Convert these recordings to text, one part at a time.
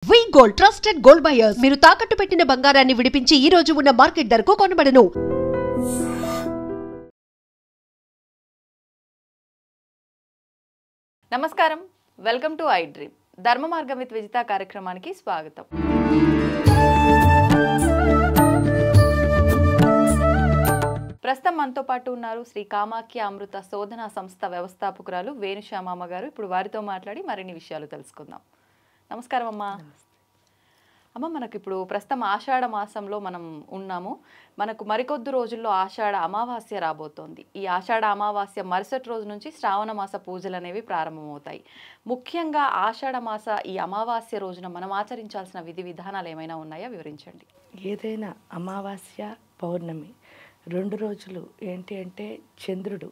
వి gold trusted gold buyers మీరు తాకట్టు పెట్టిన బంగారాన్ని విడిపించి ఈ రోజు ఉన్న మార్కెట్ ధరకు కొనబడను. నమస్కారం, వెల్కమ్ టు ఐ డ్రీమ్. ధర్మ మార్గం విత్ విజిత కార్యక్రమానికి స్వాగతం. ప్రస్తుతం మనతో పాటు ఉన్నారు శ్రీ కామాఖ్య అమృత శోధన సంస్థ వ్యవస్థాపకురాలు వేణుశ్యామమ్మ గారు. ఇప్పుడు వారితో మాట్లాడి మరిన్ని విషయాలు తెలుసుకుందాం. నమస్కారం అమ్మా. అమ్మ, మనకు ఇప్పుడు ప్రస్తుతం ఆషాఢ మాసంలో మనం ఉన్నాము. మనకు మరికొద్ది రోజుల్లో ఆషాఢ అమావాస్య రాబోతోంది. ఈ ఆషాఢ అమావాస్య మరుసటి రోజు నుంచి శ్రావణ మాస పూజలు అనేవి ప్రారంభమవుతాయి. ముఖ్యంగా ఆషాఢ మాస ఈ అమావాస్య రోజున మనం ఆచరించాల్సిన విధి విధానాలు ఏమైనా ఉన్నాయా, వివరించండి. ఏదైనా అమావాస్య పౌర్ణమి 2 రోజులు ఏంటి అంటే చంద్రుడు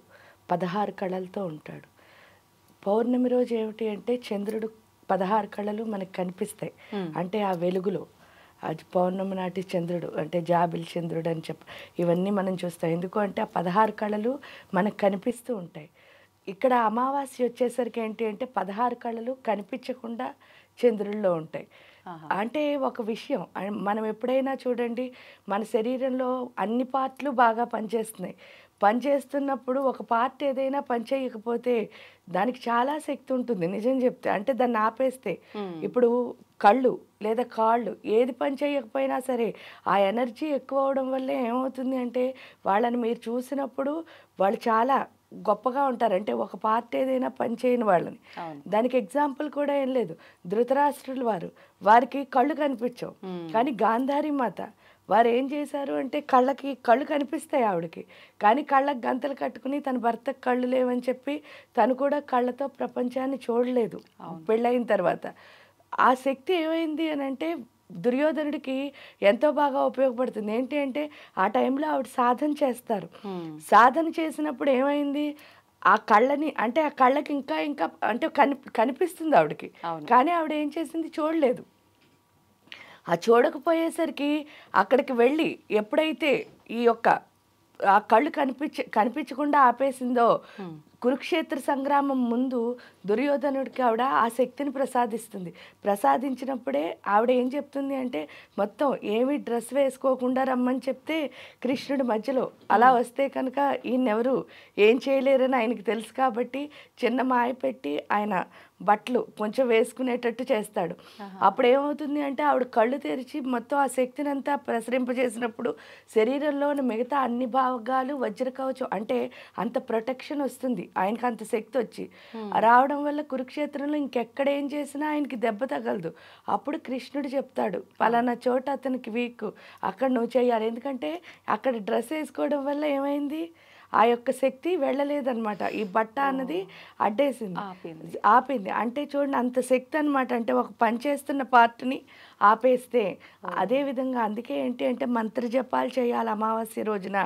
16 కళలతో ఉంటాడు. పౌర్ణమి రోజు ఏమిటి అంటే చంద్రుడు 16 కళలు మనకు కనిపిస్తాయి. అంటే ఆ వెలుగులో అది పౌర్ణమి నాటి చంద్రుడు అంటే జాబిల్ చంద్రుడు అని ఇవన్నీ మనం చూస్తాం. ఎందుకు అంటే ఆ 16 కళలు మనకు కనిపిస్తూ ఉంటాయి. ఇక్కడ అమావాస్య వచ్చేసరికి ఏంటి అంటే 16 కళలు కనిపించకుండా చంద్రుల్లో ఉంటాయి. అంటే ఒక విషయం మనం ఎప్పుడైనా చూడండి, మన శరీరంలో అన్ని పార్ట్లు బాగా పనిచేస్తున్నాయి. పనిచేస్తున్నప్పుడు ఒక పార్ట్ ఏదైనా పనిచేయకపోతే దానికి చాలా శక్తి ఉంటుంది. నిజం చెప్తే అంటే దాన్ని ఆపేస్తే ఇప్పుడు కళ్ళు లేదా కాళ్ళు ఏది పని చేయకపోయినా సరే ఆ ఎనర్జీ ఎక్కువ అవడం వల్లే ఏమవుతుంది అంటే వాళ్ళని మీరు చూసినప్పుడు వాళ్ళు చాలా గొప్పగా ఉంటారు. అంటే ఒక పార్ట్ ఏదైనా పని చేయని వాళ్ళని. దానికి ఎగ్జాంపుల్ కూడా ఏం లేదు. ధృతరాష్ట్రులు వారికి కళ్ళు కనిపించవు, కానీ గాంధారి మాత వారు ఏం చేశారు అంటే కళ్ళు కనిపిస్తాయి ఆవిడకి, కానీ కళ్ళకు గంతలు కట్టుకుని తన భర్తకు కళ్ళు లేవని చెప్పి తను కూడా కళ్ళతో ప్రపంచాన్ని చూడలేదు పెళ్ళైన తర్వాత. ఆ శక్తి ఏమైంది అని అంటే దుర్యోధనుడికి ఎంతో బాగా ఉపయోగపడుతుంది. ఏంటి అంటే ఆ టైంలో ఆవిడ సాధన చేస్తారు. సాధన చేసినప్పుడు ఏమైంది, ఆ కళ్ళని అంటే ఆ కళ్ళకి ఇంకా ఇంకా అంటే కనిపిస్తుంది ఆవిడకి, కానీ ఆవిడ ఏం చేసింది చూడలేదు. ఆ చూడకపోయేసరికి అక్కడికి వెళ్ళి ఎప్పుడైతే ఈ యొక్క ఆ కళ్ళు కనిపించకుండా ఆపేసిందో కురుక్షేత్ర సంగ్రామం ముందు దుర్యోధనుడికి ఆవిడ ఆ శక్తిని ప్రసాదించినప్పుడే ఆవిడ ఏం చెప్తుంది అంటే మొత్తం ఏమి డ్రెస్ వేసుకోకుండా రమ్మని చెప్తే కృష్ణుడి మధ్యలో అలా వస్తే కనుక ఈయనెవరు ఏం చేయలేరని ఆయనకి తెలుసు కాబట్టి చిన్న మాయ పెట్టి ఆయన బట్టలు కొంచెం వేసుకునేటట్టు చేస్తాడు. అప్పుడు ఏమవుతుంది అంటే ఆవిడ కళ్ళు తెరిచి మొత్తం ఆ శక్తిని అంతా ప్రసరింపజేసినప్పుడు శరీరంలోని మిగతా అన్ని భాగాలు వజ్రకవచం అంటే అంత ప్రొటెక్షన్ వస్తుంది ఆయనకి, అంత శక్తి వచ్చి రావడం వల్ల కురుక్షేత్రంలో ఇంకెక్కడ ఏం చేసినా ఆయనకి దెబ్బ తగలదు. అప్పుడు కృష్ణుడు చెప్తాడు పలానా చోట అతనికి వీక్, అక్కడ నువ్వు చేయాలి. ఎందుకంటే అక్కడ డ్రెస్ వేసుకోవడం వల్ల ఏమైంది, ఆ యొక్క శక్తి వెళ్ళలేదన్నమాట. ఈ బట్ట అన్నది అడ్డేసింది, ఆపింది. అంటే చూడండి అంత శక్తి అనమాట. అంటే ఒక పని చేస్తున్న పార్ట్ని ఆపేస్తే అదేవిధంగా అందుకే ఏంటి అంటే మంత్ర జపాలు చేయాలి అమావాస్య రోజున.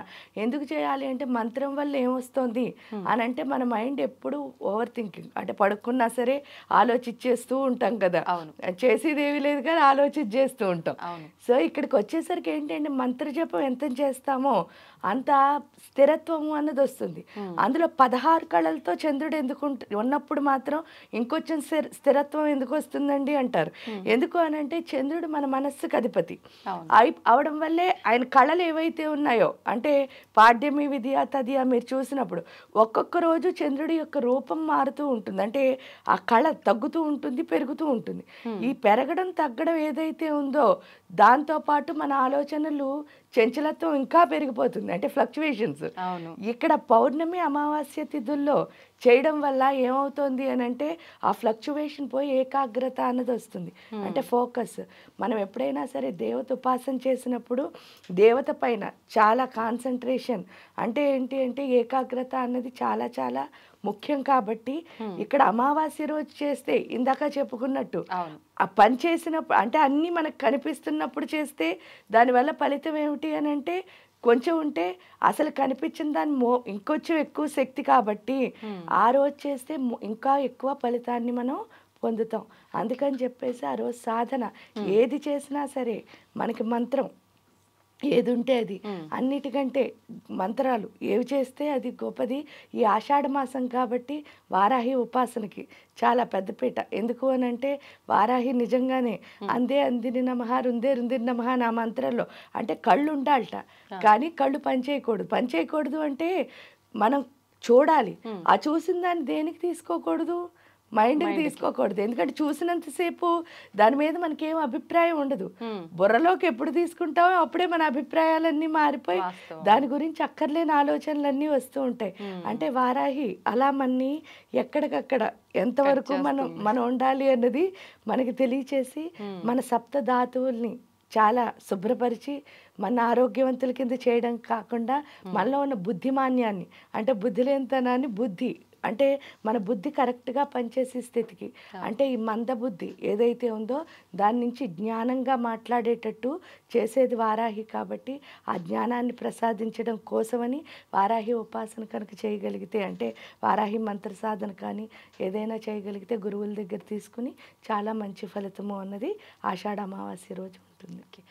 ఎందుకు చేయాలి అంటే మంత్రం వల్ల ఏమొస్తుంది అని అంటే మన మైండ్ ఎప్పుడు ఓవర్ థింకింగ్, అంటే పడుకున్నా సరే ఆలోచించేస్తూ ఉంటాం కదా, చేసేదేవి లేదు కానీ ఆలోచించేస్తూ ఉంటాం. సో ఇక్కడికి వచ్చేసరికి ఏంటి అంటే మంత్ర జపం ఎంత చేస్తామో అంత స్థిరత్వము అన్నది వస్తుంది. అందులో 16 కళలతో చంద్రుడు ఎందుకు ఉన్నప్పుడు మాత్రం ఇంకొంచెం స్థిరత్వం ఎందుకు వస్తుందండి అంటారు. ఎందుకు అని అంటే చంద్రుడు మన మనస్సుకు అధిపతి అవడం వల్లే ఆయన కళలు ఏవైతే ఉన్నాయో అంటే పాడ్యమి విద్య తదియ మీరు చూసినప్పుడు ఒక్కొక్క రోజు చంద్రుడి యొక్క రూపం మారుతూ ఉంటుంది. అంటే ఆ కళ తగ్గుతూ ఉంటుంది, పెరుగుతూ ఉంటుంది. ఈ పెరగడం తగ్గడం ఏదైతే ఉందో దాంతో పాటు మన ఆలోచనలు చంచలత్వం ఇంకా పెరిగిపోతుంది, అంటే ఫ్లక్చువేషన్స్. ఇక్కడ పౌర్ణమి అమావాస్య తిథుల్లో చేయడం వల్ల ఏమవుతుంది అని అంటే ఆ ఫ్లక్చువేషన్ పోయి ఏకాగ్రత అన్నది వస్తుంది, అంటే ఫోకస్. మనం ఎప్పుడైనా సరే దేవత ఉపాసన చేసినప్పుడు దేవత పైన చాలా కాన్సన్ట్రేషన్ అంటే ఏంటి అంటే ఏకాగ్రత అన్నది చాలా చాలా ముఖ్యం. కాబట్టి ఇక్కడ అమావాస్య రోజు చేస్తే ఇందాక చెప్పుకున్నట్టు ఆ పని చేసినప్పుడు అంటే అన్నీ మనకు కనిపిస్తున్నప్పుడు చేస్తే దానివల్ల ఫలితం ఏమిటి అని అంటే కొంచెం ఉంటే అసలు కనిపించిన దాని ఇంకొంచెం ఎక్కువ శక్తి కాబట్టి ఆ రోజు చేస్తే ఇంకా ఎక్కువ ఫలితాన్ని మనం పొందుతాం. అందుకని చెప్పేసి ఆ రోజు సాధన ఏది చేసినా సరే మనకి మంత్రం ఏది ఉంటే అది, అన్నిటికంటే మంత్రాలు ఏవి చేస్తే అది గొప్పది. ఈ ఆషాఢ మాసం కాబట్టి వారాహి ఉపాసనకి చాలా పెద్దపీట. ఎందుకు అని అంటే వారాహి నిజంగానే అందే అందిని నమః రుందే రుందిని నమః నా మంత్రంలో అంటే కళ్ళు ఉండాలట, కానీ కళ్ళు పనిచేయకూడదు అంటే మనం చూడాలి. ఆ చూసిన దాన్ని దేనికి తీసుకోకూడదు, మైండ్కి తీసుకోకూడదు. ఎందుకంటే చూసినంతసేపు దాని మీద మనకేం అభిప్రాయం ఉండదు. బుర్రలోకి ఎప్పుడు తీసుకుంటామో అప్పుడే మన అభిప్రాయాలన్నీ మారిపోయి దాని గురించి అక్కర్లేని ఆలోచనలన్నీ వస్తూ ఉంటాయి. అంటే వారాహి అలా మనని ఎక్కడికక్కడ ఎంతవరకు మనం ఉండాలి అన్నది మనకి తెలియచేసి మన సప్త ధాతువుల్ని చాలా శుభ్రపరిచి మన ఆరోగ్యవంతుల కింద చేయడం కాకుండా మనలో ఉన్న బుద్ధిమాన్యాన్ని అంటే బుద్ధి లేనితనాన్ని బుద్ధి అంటే మన బుద్ధి కరెక్ట్గా పనిచేసే స్థితికి అంటే ఈ మందబుద్ధి ఏదైతే ఉందో దాని నుంచి జ్ఞానంగా మాట్లాడేటట్టు చేసేది వారాహి. కాబట్టి ఆ జ్ఞానాన్ని ప్రసాదించడం కోసమని వారాహి ఉపాసన కనుక చేయగలిగితే అంటే వారాహి మంత్ర సాధన కానీ ఏదైనా చేయగలిగితే గురువుల దగ్గర తీసుకుని చాలా మంచి ఫలితము అన్నది ఆషాఢ అమావాస్య రోజు ఉంటుంది.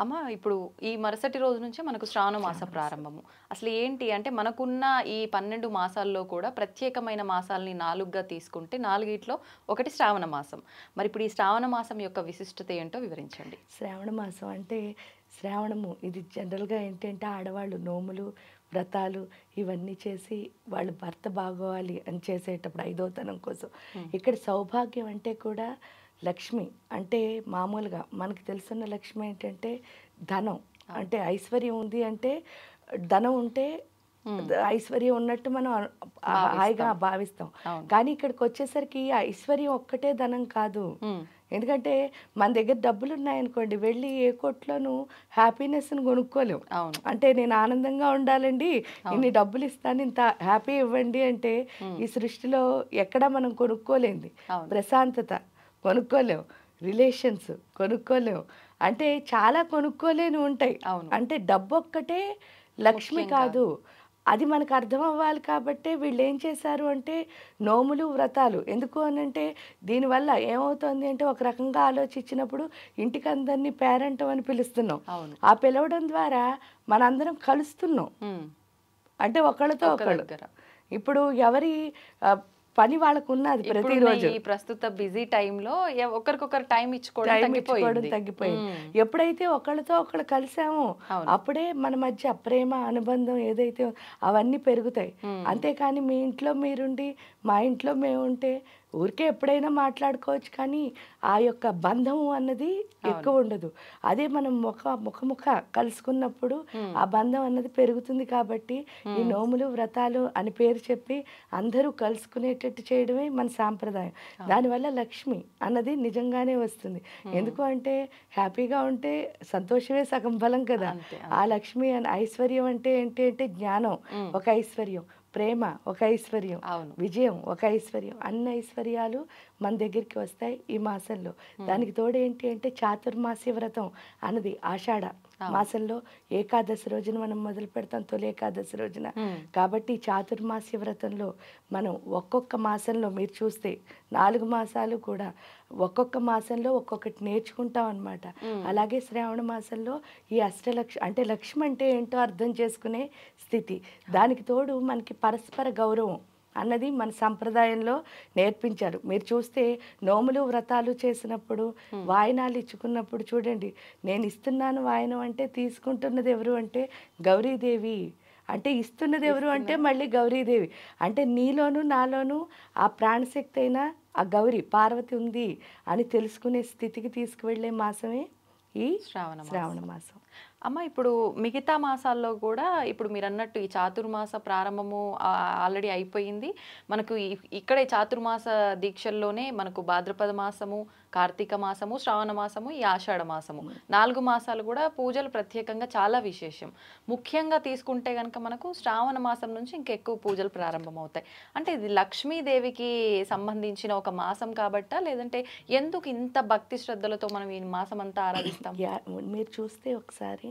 అమ్మ ఇప్పుడు ఈ మరుసటి రోజు నుంచే మనకు శ్రావణ మాస ప్రారంభము. అసలు ఏంటి అంటే మనకున్న ఈ 12 మాసాల్లో కూడా ప్రత్యేకమైన మాసాలని 4గా తీసుకుంటే 4గిట్లో ఒకటి శ్రావణ మాసం. మరి ఇప్పుడు ఈ శ్రావణ మాసం యొక్క విశిష్టత ఏంటో వివరించండి. శ్రావణ మాసం అంటే శ్రావణము ఇది జనరల్గా ఏంటంటే ఆడవాళ్ళు నోములు వ్రతాలు ఇవన్నీ చేసి వాళ్ళ భర్త బాగోవాలి అని చేసేటప్పుడు ఐదోతనం కోసం. ఇక్కడ సౌభాగ్యం అంటే కూడా లక్ష్మి అంటే మామూలుగా మనకు తెలుసున్న లక్ష్మి ఏంటంటే ధనం అంటే ఐశ్వర్యం ఉంది అంటే ధనం ఉంటే ఐశ్వర్యం ఉన్నట్టు మనం హాయిగా భావిస్తాం. కానీ ఇక్కడికి వచ్చేసరికి ఐశ్వర్యం ఒక్కటే ధనం కాదు. ఎందుకంటే మన దగ్గర డబ్బులు ఉన్నాయనుకోండి వెళ్ళి ఏ కొట్లోనూ హ్యాపీనెస్ని కొనుక్కోలేము. అంటే నేను ఆనందంగా ఉండాలండి ఇన్ని డబ్బులు ఇస్తాను ఇంత హ్యాపీ ఇవ్వండి అంటే ఈ సృష్టిలో ఎక్కడా మనం కొనుక్కోలేంది. ప్రశాంతత కొనుక్కోలేము, రిలేషన్స్ కొనుక్కోలేము, అంటే చాలా కొనుక్కోలేని ఉంటాయి. అంటే డబ్బు ఒక్కటే లక్ష్మి కాదు, అది మనకు అర్థం అవ్వాలి. కాబట్టి వీళ్ళు ఏం చేశారు అంటే నోములు వ్రతాలు ఎందుకు అని అంటే దీనివల్ల ఏమవుతుంది అంటే ఒక రకంగా ఆలోచించినప్పుడు ఇంటికి అందరినీ పేరెంట్ అని పిలుస్తున్నాం. ఆ పిలవడం ద్వారా మనందరం కలుస్తున్నాం అంటే ఒకళ్ళతో ఒకళ్ళు. ఇప్పుడు ఎవరి పని వాళ్ళకు ఉన్నది ప్రతిరోజు. ఈ ప్రస్తుత బిజీ టైంలో ఒకరికొకరు టైం ఇచ్చుకోవడం తగ్గిపోయింది. ఎప్పుడైతే ఒకళ్ళతో ఒకళ్ళు కలిసామో అప్పుడే మన మధ్య ప్రేమ అనుబంధం ఏదైతే అవన్నీ పెరుగుతాయి. అంతేకాని మీ ఇంట్లో మీరుండి మా ఇంట్లో మేము ఉంటే ఊరికే ఎప్పుడైనా మాట్లాడుకోవచ్చు కానీ ఆ యొక్క బంధము అన్నది ఎక్కువ ఉండదు. అదే మనం ముఖ కలుసుకున్నప్పుడు ఆ బంధం అన్నది పెరుగుతుంది. కాబట్టి ఈ నోములు వ్రతాలు అని పేరు చెప్పి అందరూ కలుసుకునేటట్టు చేయడమే మన సాంప్రదాయం. దానివల్ల లక్ష్మి అన్నది నిజంగానే వస్తుంది. ఎందుకు అంటే హ్యాపీగా ఉంటే సంతోషమే సగం బలం కదా. ఆ లక్ష్మి ఐశ్వర్యం అంటే ఏంటి అంటే జ్ఞానం ఒక ఐశ్వర్యం, ప్రేమ ఒక ఐశ్వర్యం, విజయం ఒక ఐశ్వర్యం, అన్ని ఐశ్వర్యాలు మన దగ్గరికి వస్తాయి ఈ మాసంలో. దానికి తోడు ఏంటి అంటే చాతుర్మాస్య వ్రతం అన్నది ఆషాఢ మాసంలో ఏకాదశి రోజున మనం మొదలు పెడతాం, తొలి ఏకాదశి రోజున. కాబట్టి చాతుర్మాస్య వ్రతంలో మనం ఒక్కొక్క మాసంలో మీరు చూస్తే 4 మాసాలు కూడా ఒక్కొక్క మాసంలో ఒక్కొక్కటి నేర్చుకుంటాం అనమాట. అలాగే శ్రావణ మాసంలో ఈ అష్టలక్ష్మి అంటే లక్ష్మి అంటే ఏంటో అర్థం చేసుకునే స్థితి. దానికి తోడు మనకి పరస్పర గౌరవం అన్నది మన సంప్రదాయంలో నేర్పించారు. మీరు చూస్తే నోములు వ్రతాలు చేసినప్పుడు వాయినాలు ఇచ్చుకున్నప్పుడు చూడండి, నేను ఇస్తున్నాను వాయినం అంటే తీసుకుంటున్నది ఎవరు అంటే గౌరీదేవి, అంటే ఇస్తున్నది ఎవరు అంటే మళ్ళీ గౌరీదేవి. అంటే నీలోను నాలోను ఆ ప్రాణశక్తి అయినా ఆ గౌరీ పార్వతి ఉంది అని తెలుసుకునే స్థితికి తీసుకువెళ్ళే మాసమే ఈ శ్రావణ మాసం. అమ్మ ఇప్పుడు మిగతా మాసాల్లో కూడా ఇప్పుడు మీరు అన్నట్టు ఈ చాతుర్మాస ప్రారంభము ఆల్రెడీ అయిపోయింది. మనకు ఇక్కడే చాతుర్మాస దీక్షల్లోనే మనకు భాద్రపద మాసము, కార్తీక మాసము, శ్రావణ మాసము, ఈ ఆషాఢ మాసము 4 మాసాలు కూడా పూజలు ప్రత్యేకంగా చాలా విశేషం. ముఖ్యంగా తీసుకుంటే కనుక మనకు శ్రావణ మాసం నుంచి ఇంకెక్కువ పూజలు ప్రారంభమవుతాయి. అంటే ఇది లక్ష్మీదేవికి సంబంధించిన ఒక మాసం కాబట్టా లేదంటే ఎందుకు ఇంత భక్తి శ్రద్ధలతో మనం ఈ మాసం అంతా ఆరాధిస్తాం? మీరు చూస్తే ఒకసారి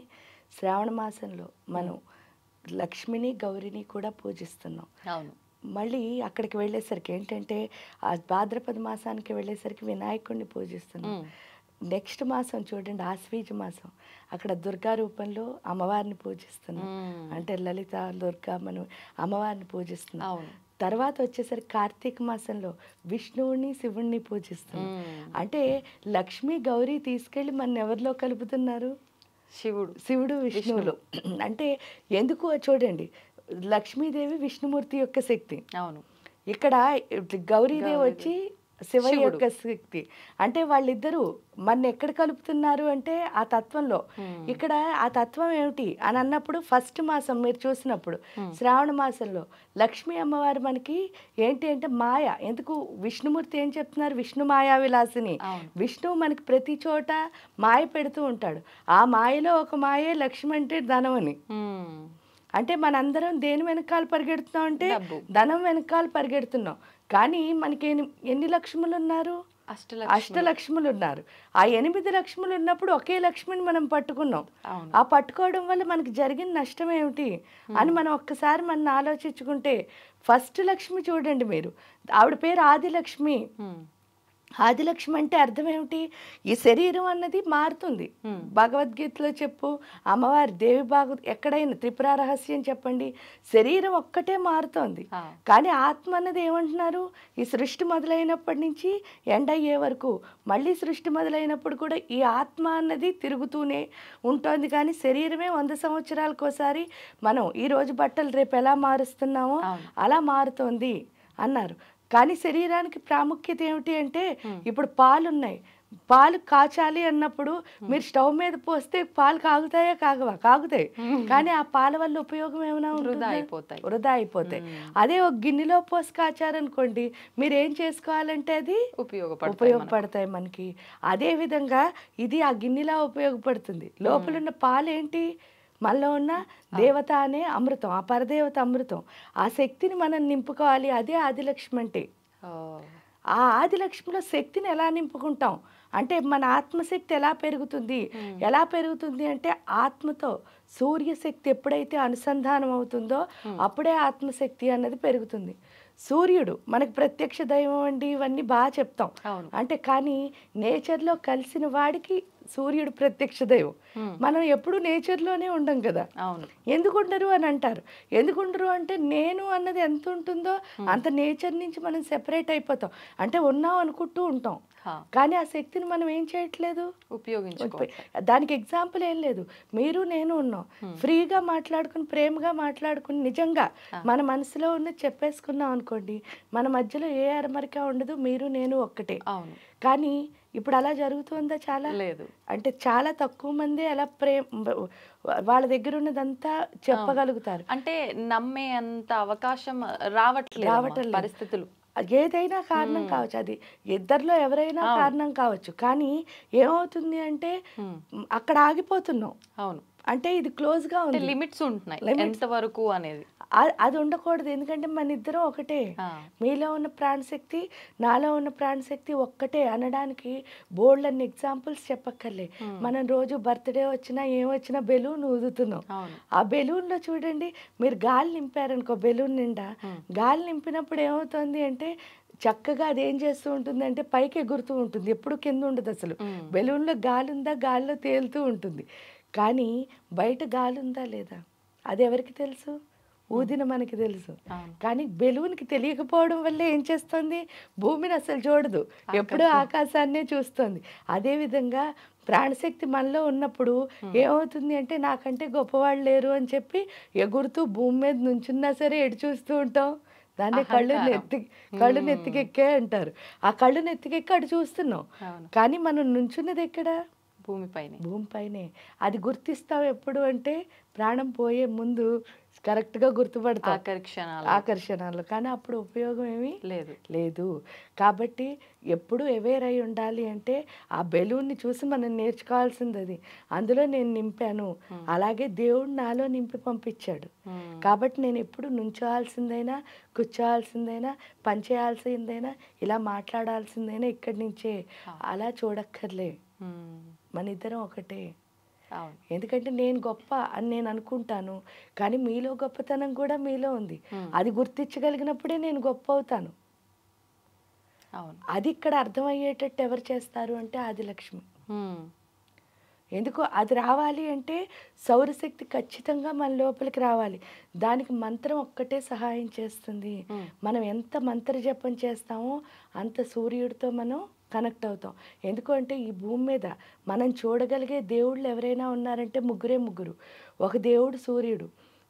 శ్రావణ మాసంలో మనం లక్ష్మిని గౌరిని కూడా పూజిస్తున్నాం. అవును. మళ్ళీ అక్కడికి వెళ్ళేసరికి ఏంటంటే ఆ భాద్రపద మాసానికి వెళ్ళేసరికి వినాయకుడిని పూజిస్తున్నాం. నెక్స్ట్ మాసం చూడండి, ఆశ్వీజ మాసం, అక్కడ దుర్గా రూపంలో అమ్మవారిని పూజిస్తున్నాం. అంటే లలిత దుర్గా మనం అమ్మవారిని పూజిస్తున్నాం. అవును. తర్వాత వచ్చేసరికి కార్తీక మాసంలో విష్ణువుని శివుణ్ణి పూజిస్తున్నాం. అంటే లక్ష్మి గౌరీ తీసుకెళ్ళి మన ఎవరిలో కలుపుతున్నారు? శివుడు విష్ణువులు. అంటే ఎందుకు చూడండి, లక్ష్మీదేవి విష్ణుమూర్తి యొక్క శక్తి. అవును. ఇక్కడ గౌరీదేవి వచ్చి శివయ్య యొక్క శక్తి. అంటే వాళ్ళిద్దరూ మన ఎక్కడ కలుపుతున్నారు అంటే ఆ తత్వంలో. ఇక్కడ ఆ తత్వం ఏమిటి అని అన్నప్పుడు ఫస్ట్ మాసం మీరు చూసినప్పుడు శ్రావణ మాసంలో లక్ష్మీ అమ్మవారు మనకి ఏంటి అంటే మాయ. ఎందుకు విష్ణుమూర్తి ఏం చెప్తున్నారు? విష్ణు మాయా విలాసిని. విష్ణువు మనకి ప్రతి చోట మాయ పెడుతూ ఉంటాడు. ఆ మాయలో ఒక మాయే లక్ష్మి అంటే ధనం అని. అంటే మనందరం దేని వెనకాల పరిగెడుతున్నాం అంటే ధనం వెనకాల పరిగెడుతున్నాం. కానీ మనకి ఎన్ని లక్ష్ములు ఉన్నారు? అష్టలక్ష్ములు ఉన్నారు. ఆ 8 లక్ష్ములు ఉన్నప్పుడు ఒకే లక్ష్మిని మనం పట్టుకున్నాం. ఆ పట్టుకోవడం వల్ల మనకి జరిగిన నష్టం ఏమిటి అని మనం ఒక్కసారి మనం ఆలోచించుకుంటే, ఫస్ట్ లక్ష్మి చూడండి మీరు, ఆవిడ పేరు ఆదిలక్ష్మి. ఆదిలక్ష్మి అంటే అర్థం ఏమిటి? ఈ శరీరం అన్నది మారుతుంది. భగవద్గీతలో చెప్పు, అమ్మవారి దేవి ఎక్కడైనా త్రిపుర రహస్యం చెప్పండి, శరీరం ఒక్కటే మారుతోంది. కానీ ఆత్మ అన్నది ఏమంటున్నారు? ఈ సృష్టి మొదలైనప్పటి నుంచి ఎండ్ అయ్యే వరకు, మళ్ళీ సృష్టి మొదలైనప్పుడు కూడా ఈ ఆత్మ అన్నది తిరుగుతూనే ఉంటుంది. కానీ శరీరమే 100 సంవత్సరాలకు ఒకసారి మనం ఈరోజు బట్టలు రేపు ఎలా మారుస్తున్నామో అలా మారుతోంది అన్నారు. కానీ శరీరానికి ప్రాముఖ్యత ఏమిటి అంటే, ఇప్పుడు పాలు ఉన్నాయి, పాలు కాచాలి అన్నప్పుడు మీరు స్టవ్ మీద పోస్తే పాలు కాగుతాయా? కాగుతాయి. కానీ ఆ పాల వల్ల ఉపయోగం ఏమైనా వృధా అయిపోతాయి. అదే ఒక గిన్నెలో పోసి కాచారనుకోండి, మీరు ఏం చేసుకోవాలంటే అది ఉపయోగపడతాయి మనకి. అదే విధంగా ఇది ఆ గిన్నెలా ఉపయోగపడుతుంది. లోపల ఉన్న పాలు ఏంటి? మనలో ఉన్న దేవత అనే అమృతం, ఆ పరదేవత అమృతం. ఆ శక్తిని మనం నింపుకోవాలి. అదే ఆదిలక్ష్మి అంటే. ఆ ఆదిలక్ష్మిలో శక్తిని ఎలా నింపుకుంటాం అంటే, మన ఆత్మశక్తి ఎలా పెరుగుతుంది అంటే, ఆత్మతో సూర్యశక్తి ఎప్పుడైతే అనుసంధానం అవుతుందో అప్పుడే ఆత్మశక్తి అన్నది పెరుగుతుంది. సూర్యుడు మనకు ప్రత్యక్ష దైవం అండి, ఇవన్నీ బాగా చెప్తాం. అంటే కానీ నేచర్లో కలిసిన వాడికి సూర్యుడు ప్రత్యక్ష దైవం. మనం ఎప్పుడు నేచర్లోనే ఉండం కదా. ఎందుకుండరు అని అంటారు. ఎందుకుండరు అంటే, నేను అన్నది ఎంత ఉంటుందో అంత నేచర్ నుంచి మనం సెపరేట్ అయిపోతాం. అంటే ఉన్నాం అనుకుంటూ ఉంటాం, కానీ ఆ శక్తిని మనం ఏం చేయట్లేదు, దానికి ఎగ్జాంపుల్ ఏం లేదు. మీరు నేను ఉన్నాం, ఫ్రీగా మాట్లాడుకుని ప్రేమగా మాట్లాడుకుని నిజంగా మన మనసులో ఉన్న చెప్పేసుకున్నాం అనుకోండి, మన మధ్యలో ఏ అరమరిక ఉండదు, మీరు నేను ఒక్కటే. కానీ ఇప్పుడు అలా జరుగుతుందా? చాలా లేదు. అంటే చాలా తక్కువ మంది అలా వాళ్ళ దగ్గర ఉన్నదంతా చెప్పగలుగుతారు. అంటే నమ్మే అంత అవకాశం రావట్లేదు పరిస్థితులు. ఏదైనా కారణం కావచ్చు, అది ఇద్దరిలో ఎవరైనా కారణం కావచ్చు. కానీ ఏమవుతుంది అంటే అక్కడ ఆగిపోతున్నాం. అంటే ఇది క్లోజ్ గా ఉంది, లిమిట్స్ ఉంటున్నాయి ఎంత వరకు అనేది. అది ఉండకూడదు. ఎందుకంటే మన ఇద్దరం ఒకటే. మీలో ఉన్న ప్రాణశక్తి నాలో ఉన్న ప్రాణశక్తి ఒక్కటే అనడానికి బోల్డ్ అన్ని ఎగ్జాంపుల్స్ చెప్పక్కర్లే. మనం రోజు బర్త్డే వచ్చినా ఏమొచ్చినా బెలూన్ ఊదుతున్నాం. ఆ బెలూన్ లో చూడండి, మీరు గాలి నింపారనుకో, బెలూన్ నిండా గాలి నింపినప్పుడు ఏమవుతుంది అంటే, చక్కగా అది ఏం చేస్తూ ఉంటుంది అంటే పైకి ఎగురుతూ ఉంటుంది, ఎప్పుడు కింద ఉండదు. అసలు బెలూన్లో గాలి ఉందా, గాలిలో తేలుతూ ఉంటుంది. కానీ బయట గాలి ఉందా లేదా అది ఎవరికి తెలుసు? ఊదిన మనకి తెలుసు. కానీ బెలూన్కి తెలియకపోవడం వల్ల ఏం చేస్తుంది, భూమిని అసలు చూడదు, ఎప్పుడూ ఆకాశాన్నే చూస్తుంది. అదేవిధంగా ప్రాణశక్తి మనలో ఉన్నప్పుడు ఏమవుతుంది అంటే, నాకంటే గొప్పవాళ్ళు లేరు అని చెప్పి ఎగురుతూ భూమి మీద నుంచున్నా సరే ఎటు చూస్తూ ఉంటాం. దాన్ని కళ్ళు నెత్తికెక్కే అంటారు. ఆ కళ్ళు నెత్తికెక్కి అటు చూస్తున్నాం. కానీ మనం నుంచున్నది ఎక్కడ? భూమిపైనే. అది గుర్తిస్తాం ఎప్పుడు అంటే, ప్రాణం పోయే ముందు కరెక్ట్గా గుర్తుపడతాం ఆకర్షణలు. కానీ అప్పుడు ఉపయోగం ఏమీ లేదు. కాబట్టి ఎప్పుడు అవేర్ అయి ఉండాలి. అంటే ఆ బెలూన్ని చూసి మనం నేర్చుకోవాల్సింది అది. అందులో నేను నింపాను, అలాగే దేవుడు నాలో నింపి పంపించాడు. కాబట్టి నేను ఎప్పుడు నుంచోవాల్సిందైనా, కూర్చోవాల్సిందైనా, పనిచేయాల్సిందైనా, ఇలా మాట్లాడాల్సిందైనా ఇక్కడి నుంచే. అలా చూడక్కర్లే, మన ఇద్దరం ఒకటే. ఎందుకంటే నేను గొప్ప అని నేను అనుకుంటాను, కానీ మీలో గొప్పతనం కూడా మీలో ఉంది. అది గుర్తించగలిగినప్పుడే నేను గొప్ప అవుతాను. అది ఇక్కడ అర్థమయ్యేటట్టు ఎవరు చేస్తారు అంటే ఆదిలక్ష్మి. ఎందుకు అది రావాలి అంటే సౌరశక్తి ఖచ్చితంగా మన లోపలికి రావాలి. దానికి మంత్రం ఒక్కటే సహాయం చేస్తుంది. మనం ఎంత మంత్ర జపం చేస్తామో అంత సూర్యుడితో మనం కనెక్ట్ అవుతాం. ఎందుకంటే ఈ భూమి మీద మనం చూడగలిగే దేవుళ్ళు ఎవరైనా ఉన్నారంటే ముగ్గురు. ఒక దేవుడు సూర్యుడు,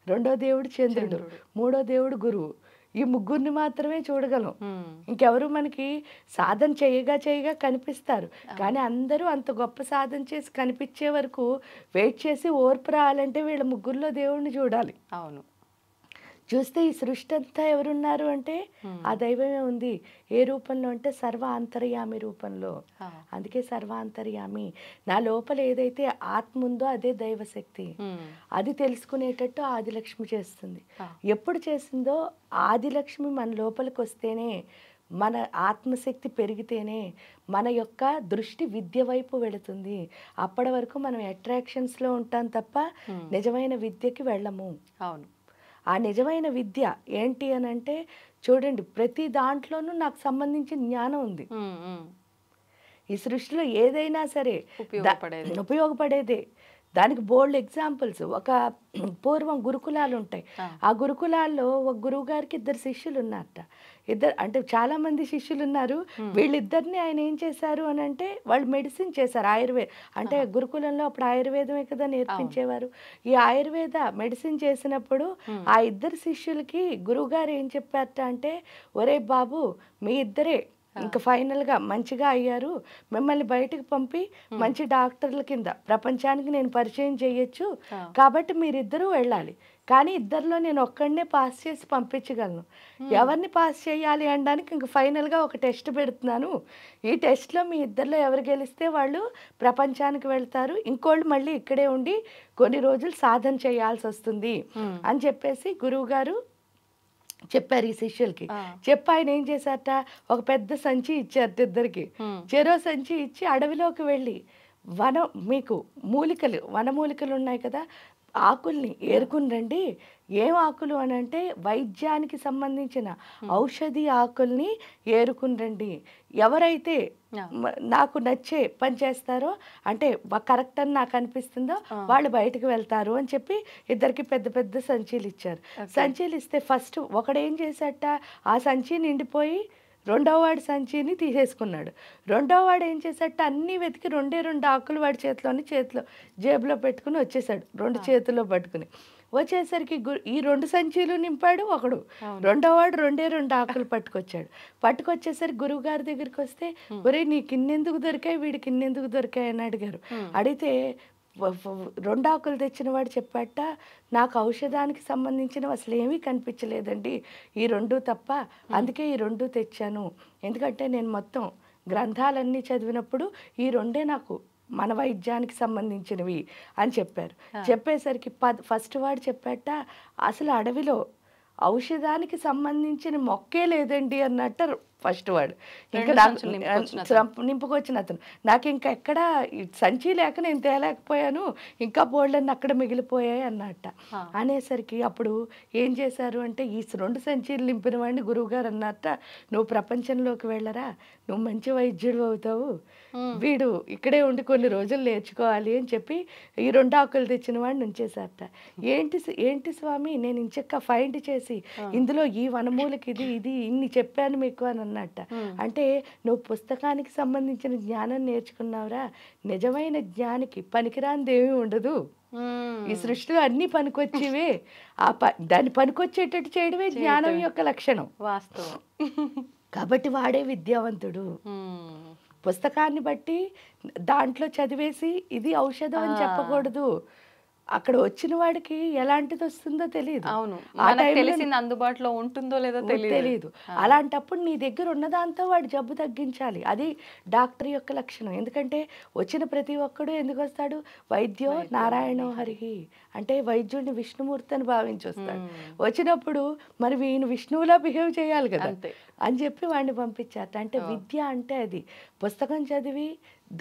రెండో దేవుడు చంద్రుడు, మూడో దేవుడు గురువు. ఈ ముగ్గురిని మాత్రమే చూడగలం. ఇంకెవరు మనకి సాధన చేయగా కనిపిస్తారు, కానీ అందరూ అంత గొప్ప సాధన చేసి కనిపించే వరకు వెయిట్ చేసి ఓర్పు రావాలంటే వీళ్ళ ముగ్గురులో దేవుడిని చూడాలి. అవును. చూస్తే ఈ సృష్టి అంతా ఎవరున్నారు అంటే ఆ దైవమే ఉంది. ఏ రూపంలో అంటే సర్వ అంతర్యామి రూపంలో. అందుకే సర్వాంతర్యామి. నా లోపల ఏదైతే ఆత్మ ఉందో అదే దైవశక్తి. అది తెలుసుకునేటట్టు ఆదిలక్ష్మి చేస్తుంది. ఎప్పుడు చేసిందో ఆదిలక్ష్మి మన లోపలికి వస్తేనే, మన ఆత్మశక్తి పెరిగితేనే మన యొక్క దృష్టి విద్య వైపు వెళుతుంది. అప్పటి వరకు మనం అట్రాక్షన్స్లో ఉంటాం తప్ప నిజమైన విద్యకి వెళ్ళము. అవును. ఆ నిజమైన విద్య ఏంటి అని అంటే చూడండి, ప్రతి దాంట్లోనూ నాకు సంబంధించిన జ్ఞానం ఉంది. ఈ సృష్టిలో ఏదైనా సరే ఉపయోగపడేదే. దానికి బోల్డ్ ఎగ్జాంపుల్స్. ఒక పూర్వం గురుకులాలు ఉంటాయి. ఆ గురుకులాల్లో ఒక గురువు గారికి 2 శిష్యులు ఉన్నారట. అంటే చాలా మంది శిష్యులు ఉన్నారు. వీళ్ళిద్దరిని ఆయన ఏం చేశారు అని అంటే వాళ్ళు మెడిసిన్ చేశారు. అంటే గురుకులంలో అప్పుడు ఆయుర్వేదమే కదా నేర్పించేవారు. ఈ ఆయుర్వేద మెడిసిన్ చేసినప్పుడు ఆ 2 శిష్యులకి గురువు గారు ఏం చెప్పారట అంటే, ఒరే బాబు, మీ ఇద్దరే ఇంకా ఫైనల్గా మంచిగా అయ్యారు, మిమ్మల్ని బయటకు పంపి మంచి డాక్టర్ల కింద ప్రపంచానికి నేను పరిచయం చేయొచ్చు, కాబట్టి మీరిద్దరూ వెళ్ళాలి. కానీ ఇద్దరిలో నేను ఒక్కడనే పాస్ చేసి పంపించగలను. ఎవరిని పాస్ చేయాలి అనడానికి ఇంక ఫైనల్గా ఒక టెస్ట్ పెడుతున్నాను. ఈ టెస్ట్లో మీ ఇద్దరిలో ఎవరు గెలిస్తే వాళ్ళు ప్రపంచానికి వెళ్తారు, ఇంకోళ్ళు మళ్ళీ ఇక్కడే ఉండి కొన్ని రోజులు సాధన చేయాల్సి వస్తుంది అని చెప్పేసి గురువు గారు చెప్పారు ఈ శిష్యులకి. చెప్పి ఆయన ఏం చేశారట, ఒక పెద్ద సంచి ఇచ్చారు ఇద్దరికి. చెరో సంచి ఇచ్చి అడవిలోకి వెళ్ళి మీకు వనమూలికలు ఉన్నాయి కదా, ఆకుల్ని ఏరుకుని రండి. ఏం ఆకులు అని అంటే వైద్యానికి సంబంధించిన ఔషధి ఆకుల్ని ఏరుకుని రండి. ఎవరైతే నాకు నచ్చే పని చేస్తారో, అంటే కరెక్ట్ అని నాకు అనిపిస్తుందో వాళ్ళు బయటకు వెళ్తారు అని చెప్పి ఇద్దరికి పెద్ద పెద్ద సంచీలు ఇచ్చారు. సంచీలు ఇస్తే ఫస్ట్ ఒకడేం చేశాట, ఆ సంచి నిండిపోయి రెండో వాడి సంచిని తీసేసుకున్నాడు. రెండో వాడు ఏం చేశాట, అన్నీ వెతికి 2 ఆకులు వాడి చేతిలో జేబులో పెట్టుకుని వచ్చేసాడు, 2 చేతుల్లో పట్టుకుని. వచ్చేసరికి ఈ 2 సంచీలు నింపాడు ఒకడు, రెండో వాడు 2 ఆకులు పట్టుకొచ్చేసరికి గురువు గారి దగ్గరికి వస్తే, ఒరే నీకు ఇన్నెందుకు దొరికాయి, వీడికి ఇన్నెందుకు దొరికాయి అని అడిగారు. అడిగితే 2 ఆకులు తెచ్చిన వాడు చెప్పాట, నాకు ఔషధానికి సంబంధించినవి అసలు ఏమీ కనిపించలేదండి, ఈ 2 తప్ప, అందుకే ఈ 2 తెచ్చాను. ఎందుకంటే నేను మొత్తం గ్రంథాలన్నీ చదివినప్పుడు ఈ 2 నాకు మన వైద్యానికి సంబంధించినవి అని చెప్పారు. చెప్పేసరికి ఫస్ట్ వాడు చెప్పాట, అసలు అడవిలో ఔషధానికి సంబంధించిన మొక్కే లేదండి అన్నట్టు ఫస్ట్ వాడు. ఇంకా నింపుకొచ్చిన అతను, నాకు ఇంకా ఎక్కడ సంచి లేక నేను తేలేకపోయాను, ఇంకా బోల్డన్ని అక్కడ మిగిలిపోయాయి అన్నట్ట. అనేసరికి అప్పుడు ఏం చేశారు అంటే, ఈ 2 సంచీలు నింపిన వాడిని గురువుగారు అన్నట్ట, నువ్వు ప్రపంచంలోకి వెళ్ళరా, నువ్వు మంచి వైద్యుడు అవుతావు, వీడు ఇక్కడే ఉండి కొన్ని రోజులు నేర్చుకోవాలి అని చెప్పి ఈ 2 ఆకులు తెచ్చిన వాడిని ఉంచేశారట. ఏంటి స్వామి, నేను ఇంచక్క ఫైండ్ చేసి ఇందులో ఈ వనమూలకి ఇది ఇన్ని చెప్పాను మీకు అని అన్నట్ట. అంటే నువ్వు పుస్తకానికి సంబంధించిన జ్ఞానం నేర్చుకున్నావురా, నిజమైన జ్ఞానికి పనికిరానిది ఏమీ ఉండదు. ఈ సృష్టిలో అన్ని పనికొచ్చేవే, దాన్ని పనికొచ్చేటట్టు చేయడమే జ్ఞానం యొక్క లక్షణం. వాస్తవం. కాబట్టి వాడే విద్యావంతుడు. పుస్తకాన్ని బట్టి దాంట్లో చదివేసి ఇది ఔషధం అని చెప్పకూడదు. అక్కడ వచ్చిన వాడికి ఎలాంటిది వస్తుందో తెలియదు. అవును, తెలిసింది అందుబాటులో ఉంటుందో లేదో తెలియదు. అలాంటప్పుడు నీ దగ్గర ఉన్నదాంతో వాడు జబ్బు తగ్గించాలి. అది డాక్టర్ యొక్క లక్షణం. ఎందుకంటే వచ్చిన ప్రతి ఒక్కడు ఎందుకు వస్తాడు, వైద్యో నారాయణో హరిహి అంటే వైద్యుడిని విష్ణుమూర్తి అని భావించి వస్తాడు. వచ్చినప్పుడు మరి ఈయన విష్ణువులా బిహేవ్ చేయాలి కదా అని చెప్పి వాడిని పంపించారు. అంటే విద్య అంటే అది పుస్తకం చదివి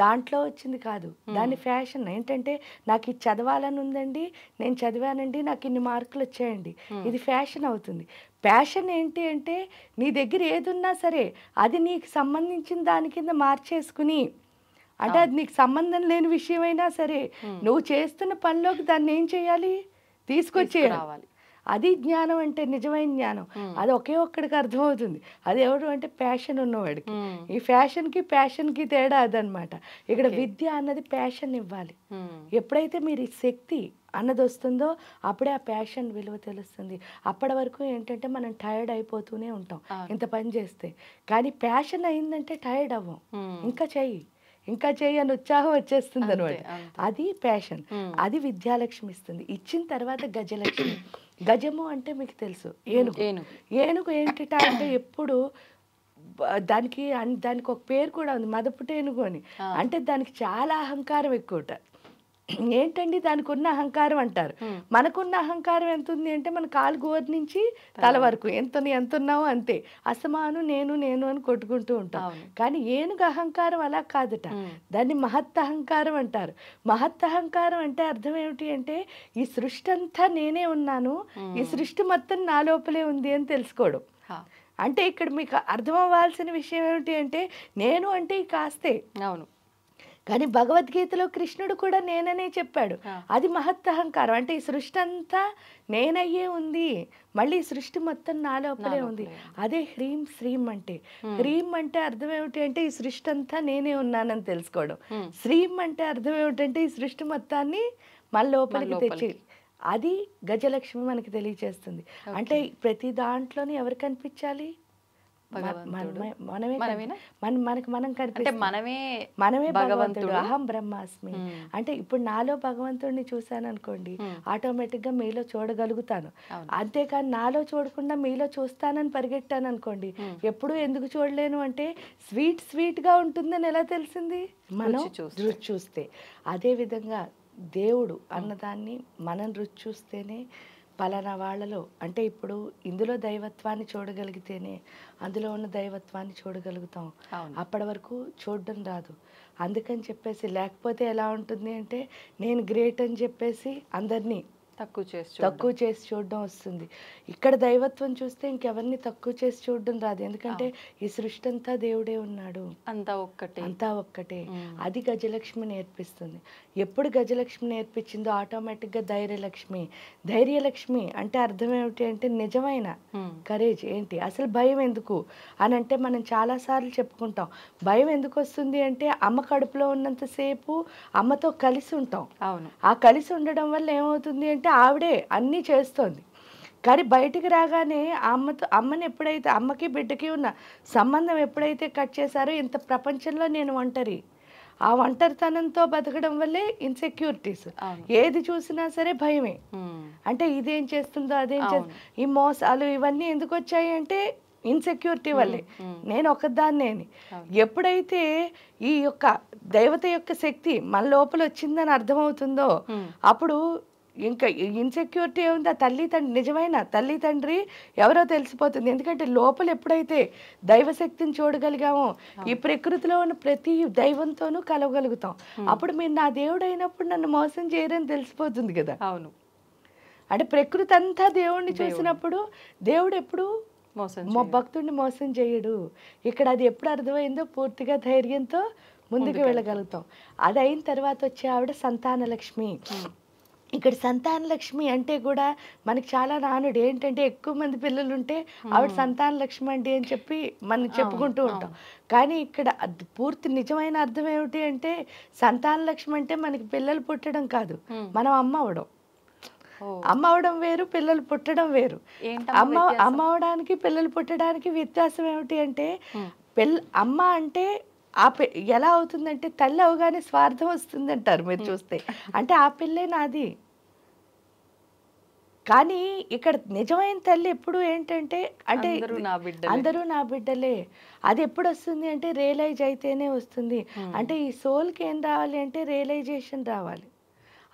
దాంట్లో వచ్చింది కాదు, దాని ఫ్యాషన్ ఏంటంటే, నాకు ఇది చదవాలని ఉందండి, నేను చదివానండి, నాకు ఇన్ని మార్కులు వచ్చాయండి, ఇది ఫ్యాషన్ అవుతుంది. ప్యాషన్ ఏంటి అంటే, నీ దగ్గర ఏది ఉన్నా సరే అది నీకు సంబంధించిన దాని కింద మార్చేసుకుని అంటే అది నీకు సంబంధం లేని విషయమైనా సరే నువ్వు చేస్తున్న పనిలోకి దాన్ని ఏం చేయాలి, తీసుకొచ్చేయాలి. అది జ్ఞానం అంటే, నిజమైన జ్ఞానం. అది ఒకే ఒక్కడికి అర్థమవుతుంది. అది ఎవరు అంటే ప్యాషన్ ఉన్నవాడికి. ఈ ప్యాషన్కి తేడా అదనమాట. ఇక్కడ విద్య అన్నది ప్యాషన్ ఇవ్వాలి. ఎప్పుడైతే మీరు ఈ శక్తి అన్నది వస్తుందో అప్పుడే ఆ ప్యాషన్ విలువ తెలుస్తుంది. అప్పటి వరకు ఏంటంటే మనం టైర్డ్ అయిపోతూనే ఉంటాం ఇంత పని చేస్తే. కానీ ప్యాషన్ అయిందంటే టైర్డ్ అవ్వం, ఇంకా చెయ్యి అని ఉత్సాహం వచ్చేస్తుంది అనమాట. అది ప్యాషన్. అది విద్యాలక్ష్మి ఇస్తుంది. ఇచ్చిన తర్వాత గజలక్ష్మి. గజము అంటే మీకు తెలుసు, ఏనుగు ఏంటిట అంటే ఎప్పుడు దానికి ఒక పేరు కూడా ఉంది, మదపుటేనుగు అని. అంటే దానికి చాలా అహంకారం ఎక్కువట. ఏంటండి దానికి ఉన్న అహంకారం అంటారు. మనకున్న అహంకారం ఎంత ఉంది అంటే మన కాలు గోరు నుంచి తల వరకు ఎంత ఉన్నావో అంతే, అసమాను నేను అని కొట్టుకుంటూ ఉంటాం. కానీ ఏనుగు అహంకారం అలా కాదట, దాన్ని మహత్ అహంకారం అంటారు. మహత్ అహంకారం అంటే అర్థం ఏమిటి అంటే ఈ సృష్టి అంతా నేనే ఉన్నాను, ఈ సృష్టి మొత్తం నా లోపలే ఉంది అని తెలుసుకోవడం. అంటే ఇక్కడ మీకు అర్థం అవ్వాల్సిన విషయం ఏమిటి అంటే నేను అంటే ఈ కాస్తే. అవును, కానీ భగవద్గీతలో కృష్ణుడు కూడా నేననే చెప్పాడు. అది మహత్ అహంకారం. అంటే ఈ సృష్టి అంతా నేనయ్యే ఉంది, మళ్ళీ సృష్టి మొత్తం నా లోపలే ఉంది. అదే హ్రీం శ్రీం అంటే. హ్రీం అంటే అర్థం ఏమిటి అంటే ఈ సృష్టి అంతా నేనే ఉన్నానని తెలుసుకోవడం. శ్రీం అంటే అర్థం ఏమిటంటే ఈ సృష్టి మొత్తాన్ని మన లోపలికి తెచ్చి. అది గజలక్ష్మి మనకి తెలియచేస్తుంది. అంటే ప్రతి దాంట్లోని ఎవరు కనిపించాలి, మనమే భగవంతుడు. అహం బ్రహ్మాస్మి అంటే ఇప్పుడు నాలో భగవంతుడిని చూశాను అనుకోండి, ఆటోమేటిక్ గా మీలో చూడగలుగుతాను. అంతేకాని నాలో చూడకుండా మీలో చూస్తానని పరిగెట్టాను అనుకోండి, ఎప్పుడు ఎందుకు చూడలేను అంటే స్వీట్ గా ఉంటుందని ఎలా తెలిసింది, మనం రుచి చూస్తే. అదే విధంగా దేవుడు అన్నదాన్ని మనం రుచి చూస్తేనే పలానా వాళ్ళలో అంటే ఇప్పుడు ఇందులో దైవత్వాన్ని చూడగలిగితేనే అందులో ఉన్న దైవత్వాన్ని చూడగలుగుతాం. అప్పటి వరకు చూడడం రాదు. అందుకని చెప్పేసి లేకపోతే ఎలా ఉంటుంది అంటే నేను గ్రేట్ అని చెప్పేసి అందరినీ తక్కువ చేసి చూడడం వస్తుంది. ఇక్కడ దైవత్వం చూస్తే ఇంకెవరిని తక్కువ చేసి చూడడం రాదు. ఎందుకంటే ఈ సృష్టి అంతా దేవుడే ఉన్నాడు, అంతా ఒక్కటే. అది గజలక్ష్మి నేర్పిస్తుంది. ఎప్పుడు గజలక్ష్మి నేర్పించిందో ఆటోమేటిక్గా ధైర్యలక్ష్మి అంటే అర్థం ఏమిటి అంటే నిజమైన కరేజ్ ఏంటి, అసలు భయం ఎందుకు అని అంటే మనం చాలాసార్లు చెప్పుకుంటాం. భయం ఎందుకు వస్తుంది అంటే అమ్మ కడుపులో ఉన్నంతసేపు అమ్మతో కలిసి ఉంటాం. ఆ కలిసి ఉండడం వల్ల ఏమవుతుంది అంటే ఆవిడే అన్నీ చేస్తోంది. కానీ బయటికి రాగానే అమ్మని ఎప్పుడైతే అమ్మకి బిడ్డకి ఉన్న సంబంధం ఎప్పుడైతే కట్ చేశారో ఇంత ప్రపంచంలో నేను ఒంటరి, ఆ ఒంటరితనంతో బతకడం వల్లే ఇన్సెక్యూరిటీస్. ఏది చూసినా సరే భయమే. అంటే ఇదేం చేస్తుందో అదేం చేస్తుందో, ఈ మోసాలు ఇవన్నీ ఎందుకు వచ్చాయి అంటే ఇన్సెక్యూరిటీ వల్లే. నేను ఒకదాన్నే. ఎప్పుడైతే ఈ యొక్క దేవత యొక్క శక్తి మన లోపల వచ్చిందని అర్థమవుతుందో అప్పుడు ఇంకా ఇన్సెక్యూరిటీ ఏముంది, ఆ నిజమైన తల్లి తండ్రి ఎవరో తెలిసిపోతుంది. ఎందుకంటే లోపల ఎప్పుడైతే దైవశక్తిని చూడగలిగామో ఈ ప్రకృతిలో ఉన్న ప్రతి దైవంతోనూ కలవగలుగుతాం. అప్పుడు మీరు నా దేవుడు అయినప్పుడు నన్ను మోసం చేయరని తెలిసిపోతుంది కదా. అవును, అంటే ప్రకృతి అంతా దేవుడిని చూసినప్పుడు దేవుడు ఎప్పుడు భక్తుడిని మోసం చేయడు. ఇక్కడ అది ఎప్పుడు అర్థమైందో పూర్తిగా ధైర్యంతో ముందుకు వెళ్ళగలుగుతాం. అది అయిన తర్వాత వచ్చే ఆవిడ సంతానలక్ష్మి. ఇక్కడ సంతానలక్ష్మి అంటే కూడా మనకి చాలా నానుడు ఏంటంటే ఎక్కువ మంది పిల్లలు ఉంటే ఆవిడ సంతానలక్ష్మి అండి అని చెప్పి మనం చెప్పుకుంటూ ఉంటాం. కానీ ఇక్కడ పూర్తి నిజమైన అర్థం ఏమిటి అంటే సంతానలక్ష్మి అంటే మనకి పిల్లలు పుట్టడం కాదు, మనం అమ్మ అవడం వేరు, పిల్లలు పుట్టడం వేరు. అమ్మ అవడానికి పిల్లలు పుట్టడానికి వ్యత్యాసం ఏమిటి అంటే అమ్మ అంటే ఎలా అవుతుందంటే తల్లి అవగానే స్వార్థం వస్తుంది అంటారు మీరు చూస్తే. అంటే ఆ పిల్లే నాది. కానీ ఇక్కడ నిజమైన తల్లి ఎప్పుడు ఏంటంటే అంటే అందరూ నా బిడ్డలే. అది ఎప్పుడు వస్తుంది అంటే రియలైజ్ అయితేనే వస్తుంది. అంటే ఈ సోల్కి ఏం రావాలి అంటే రియలైజేషన్ రావాలి.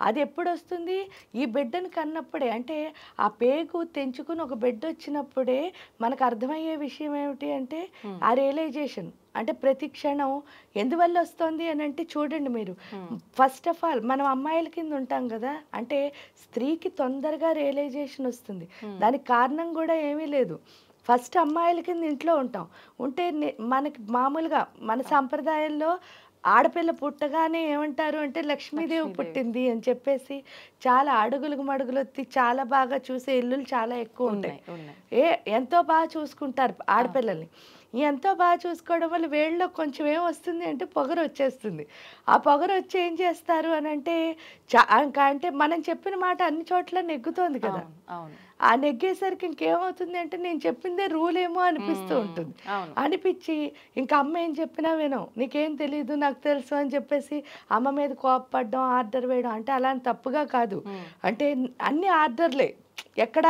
అది ఎప్పుడు వస్తుంది, ఈ బిడ్డను కన్నప్పుడే. అంటే ఆ పేగు తెంచుకుని ఒక బిడ్డ వచ్చినప్పుడే మనకు అర్థమయ్యే విషయం ఏమిటి అంటే ఆ రియలైజేషన్. అంటే ప్రతి క్షణం ఎందువల్ల వస్తుంది అని అంటే చూడండి మీరు, ఫస్ట్ ఆఫ్ ఆల్ మనం అమ్మాయిల కింద ఉంటాం కదా, అంటే స్త్రీకి తొందరగా రియలైజేషన్ వస్తుంది. దానికి కారణం కూడా ఏమీ లేదు. ఫస్ట్ అమ్మాయిల కింద ఇంట్లో ఉంటే మనకి మామూలుగా మన సాంప్రదాయంలో ఆడపిల్ల పుట్టగానే ఏమంటారు అంటే లక్ష్మీదేవి పుట్టింది అని చెప్పేసి చాలా అడుగులకు మడుగులొత్తి చాలా బాగా చూసే ఇల్లులు చాలా ఎక్కువ ఉంటాయి. ఎంతో బాగా చూసుకుంటారు ఆడపిల్లల్ని. ఎంతో బాగా చూసుకోవడం వల్ల వేళ్ళలో కొంచెం ఏమొస్తుంది అంటే పొగరు వచ్చేస్తుంది. ఆ పొగరు వచ్చి ఏం చేస్తారు అని అంటే అంటే మనం చెప్పిన మాట అన్ని చోట్ల నెగ్గుతోంది కదా. ఆ నెగ్గేసరికి ఇంకేమవుతుంది అంటే నేను చెప్పిందే రూల్ ఏమో అనిపిస్తూ ఉంటుంది. అనిపించి ఇంకా అమ్మ ఏం చెప్పినా వినం, నీకేం తెలీదు నాకు తెలుసు అని చెప్పేసి అమ్మ మీద కోపపడడం, ఆర్డర్ వేయడం. అంటే అలాంటి తప్పుగా కాదు, అంటే అన్ని ఆర్డర్లే, ఎక్కడ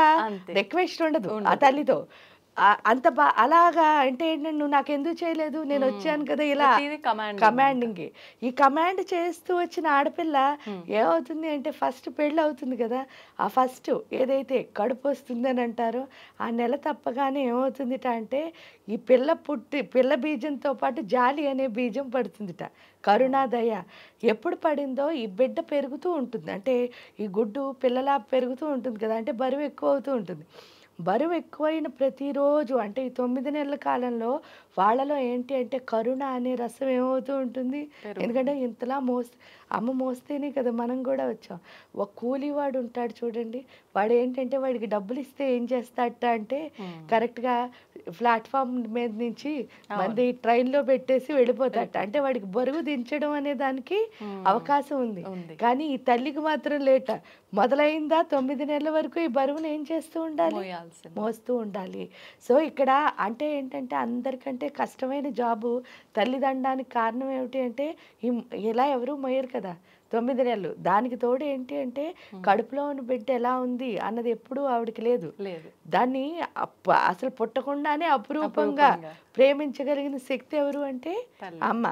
రిక్వెస్ట్ ఉండదు ఆ తల్లితో. అంత అలాగా అంటే ఏంటంటే నువ్వు నాకు ఎందుకు చేయలేదు, నేను వచ్చాను కదా, ఇలా కమాండింగ్. ఈ కమాండ్ చేస్తూ వచ్చిన ఆడపిల్ల ఏమవుతుంది అంటే ఫస్ట్ పెళ్ళి అవుతుంది కదా, ఆ ఫస్ట్ ఏదైతే కడుపు వస్తుంది అని అంటారో ఆ నెల తప్పగానే ఏమవుతుందిట అంటే ఈ పిల్ల బీజంతో పాటు జాలి అనే బీజం పడుతుందిట. కరుణాదయ ఎప్పుడు పడిందో ఈ బిడ్డ పెరుగుతూ ఉంటుంది, అంటే ఈ గుడ్డు పిల్లలా పెరుగుతూ ఉంటుంది కదా, అంటే బరువు ఎక్కువ అవుతూ ఉంటుంది. బరువు ఎక్కువైన ప్రతిరోజు అంటే ఈ 9 నెలల కాలంలో వాళ్ళలో ఏంటి అంటే కరుణ అనే రసం ఏమవుతూ ఉంటుంది. ఎందుకంటే ఇంతలా అమ్మ మోస్తేనే కదా మనం కూడా వచ్చాం. ఒక కూలీవాడు ఉంటాడు చూడండి, వాడు ఏంటంటే వాడికి డబ్బులు ఇస్తే ఏం చేస్తాడట అంటే కరెక్ట్గా ప్లాట్ఫామ్ మీద నుంచి మంది ట్రైన్లో పెట్టేసి వెళ్ళిపోతాడట. అంటే వాడికి బరువు దించడం అనే దానికి అవకాశం ఉంది, కానీ ఈ తల్లికి మాత్రం లేట. మొదలైందా 9 నెలల వరకు ఈ బరువును ఏం చేస్తూ ఉండాలి, మోస్తూ ఉండాలి. సో ఇక్కడ అంటే ఏంటంటే అందరికంటే కష్టమైన జాబు తల్లిదండానికి కారణం ఏమిటి అంటే ఇలా ఎవరు మోయరు కదా 9 నెలలు. దానికి తోడు ఏంటి అంటే కడుపులో ఉన్న బిడ్డ ఎలా ఉంది అన్నది ఎప్పుడూ ఆవిడకి లేదు. దాన్ని అసలు పుట్టకుండానే అపురూపంగా ప్రేమించగలిగిన శక్తి ఎవరు అంటే అమ్మ.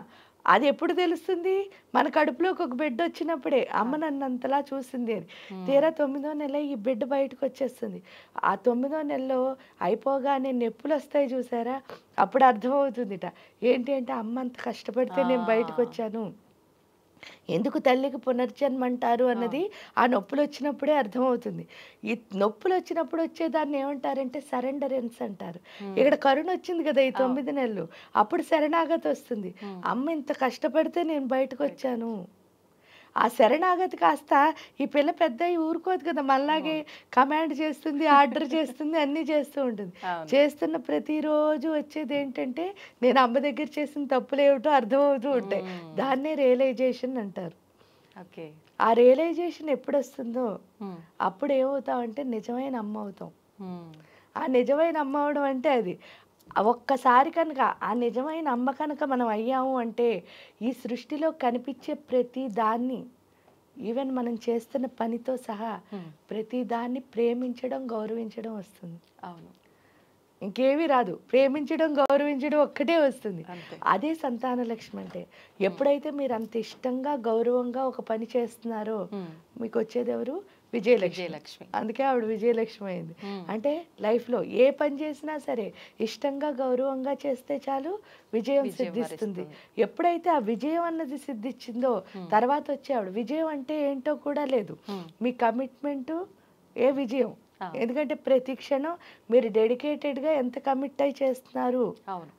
అది ఎప్పుడు తెలుస్తుంది, మన కడుపులోకి ఒక బిడ్డ వచ్చినప్పుడే అమ్మ నన్ను అంతలా చూసింది అని. తీరా 9వ నెల ఈ బిడ్డ బయటకు వచ్చేస్తుంది. ఆ 9వ నెలలో అయిపోగానే నొప్పులు వస్తాయి చూసారా, అప్పుడు అర్థమవుతుందిట ఏంటి అంటే అమ్మ అంత కష్టపడితే నేను బయటకు వచ్చాను, ఎందుకు తల్లికి పునర్జన్మ అంటారు అన్నది ఆ నొప్పులు వచ్చినప్పుడే అర్థమవుతుంది. ఈ నొప్పులు వచ్చినప్పుడు వచ్చేదాన్ని ఏమంటారంటే సరెండరెన్స్ అంటారు. ఇక్కడ కరుణ వచ్చింది కదా ఈ 9 నెలలు, అప్పుడు శరణాగతి వస్తుంది. అమ్మ ఇంత కష్టపడితే నేను బయటకు వచ్చాను. ఆ శరణాగతి కాస్త ఈ పిల్ల పెద్ద ఊరుకోదు కదా, మళ్ళాగే కమాండ్ చేస్తుంది, ఆర్డర్ చేస్తుంది, అన్నీ చేస్తూ ఉంటుంది. చేస్తున్న ప్రతిరోజు వచ్చేది ఏంటంటే నేను అమ్మ దగ్గర చేసిన తప్పులు ఏమిటో అర్థమవుతూ ఉంటాయి. దాన్నే రియలైజేషన్ అంటారు. ఆ రియలైజేషన్ ఎప్పుడు వస్తుందో అప్పుడు ఏమవుతామంటే నిజమైన అమ్మ అవుతాం. ఆ నిజమైన అమ్మ అవడం అంటే అది ఒక్కసారి కనుక ఆ నిజమైన అమ్మ కనుక మనం అయ్యాము అంటే ఈ సృష్టిలో కనిపించే ప్రతి దాన్ని, ఈవెన్ మనం చేస్తున్న పనితో సహా ప్రతి దాన్ని ప్రేమించడం, గౌరవించడం వస్తుంది. అవును, ఇంకేమీ రాదు. ప్రేమించడం, గౌరవించడం ఒక్కటే వస్తుంది. అదే సంతాన లక్ష్మి అంటే. ఎప్పుడైతే మీరు అంత ఇష్టంగా, గౌరవంగా ఒక పని చేస్తున్నారో మీకు వచ్చేది ఎవరు? విజయలక్ష్మి. అందుకే ఆవిడ విజయలక్ష్మి అయింది. అంటే లైఫ్లో ఏ పని చేసినా సరే ఇష్టంగా, గౌరవంగా చేస్తే చాలు విజయం సిద్ధిస్తుంది. ఎప్పుడైతే ఆ విజయం అన్నది సిద్ధించిందో తర్వాత వచ్చే ఆవిడ విజయం అంటే ఏంటో కూడా లేదు, మీ కమిట్మెంటు ఏ విజయం. ఎందుకంటే ప్రతి క్షణం మీరు డెడికేటెడ్గా ఎంత కమిట్ అయి చేస్తున్నారు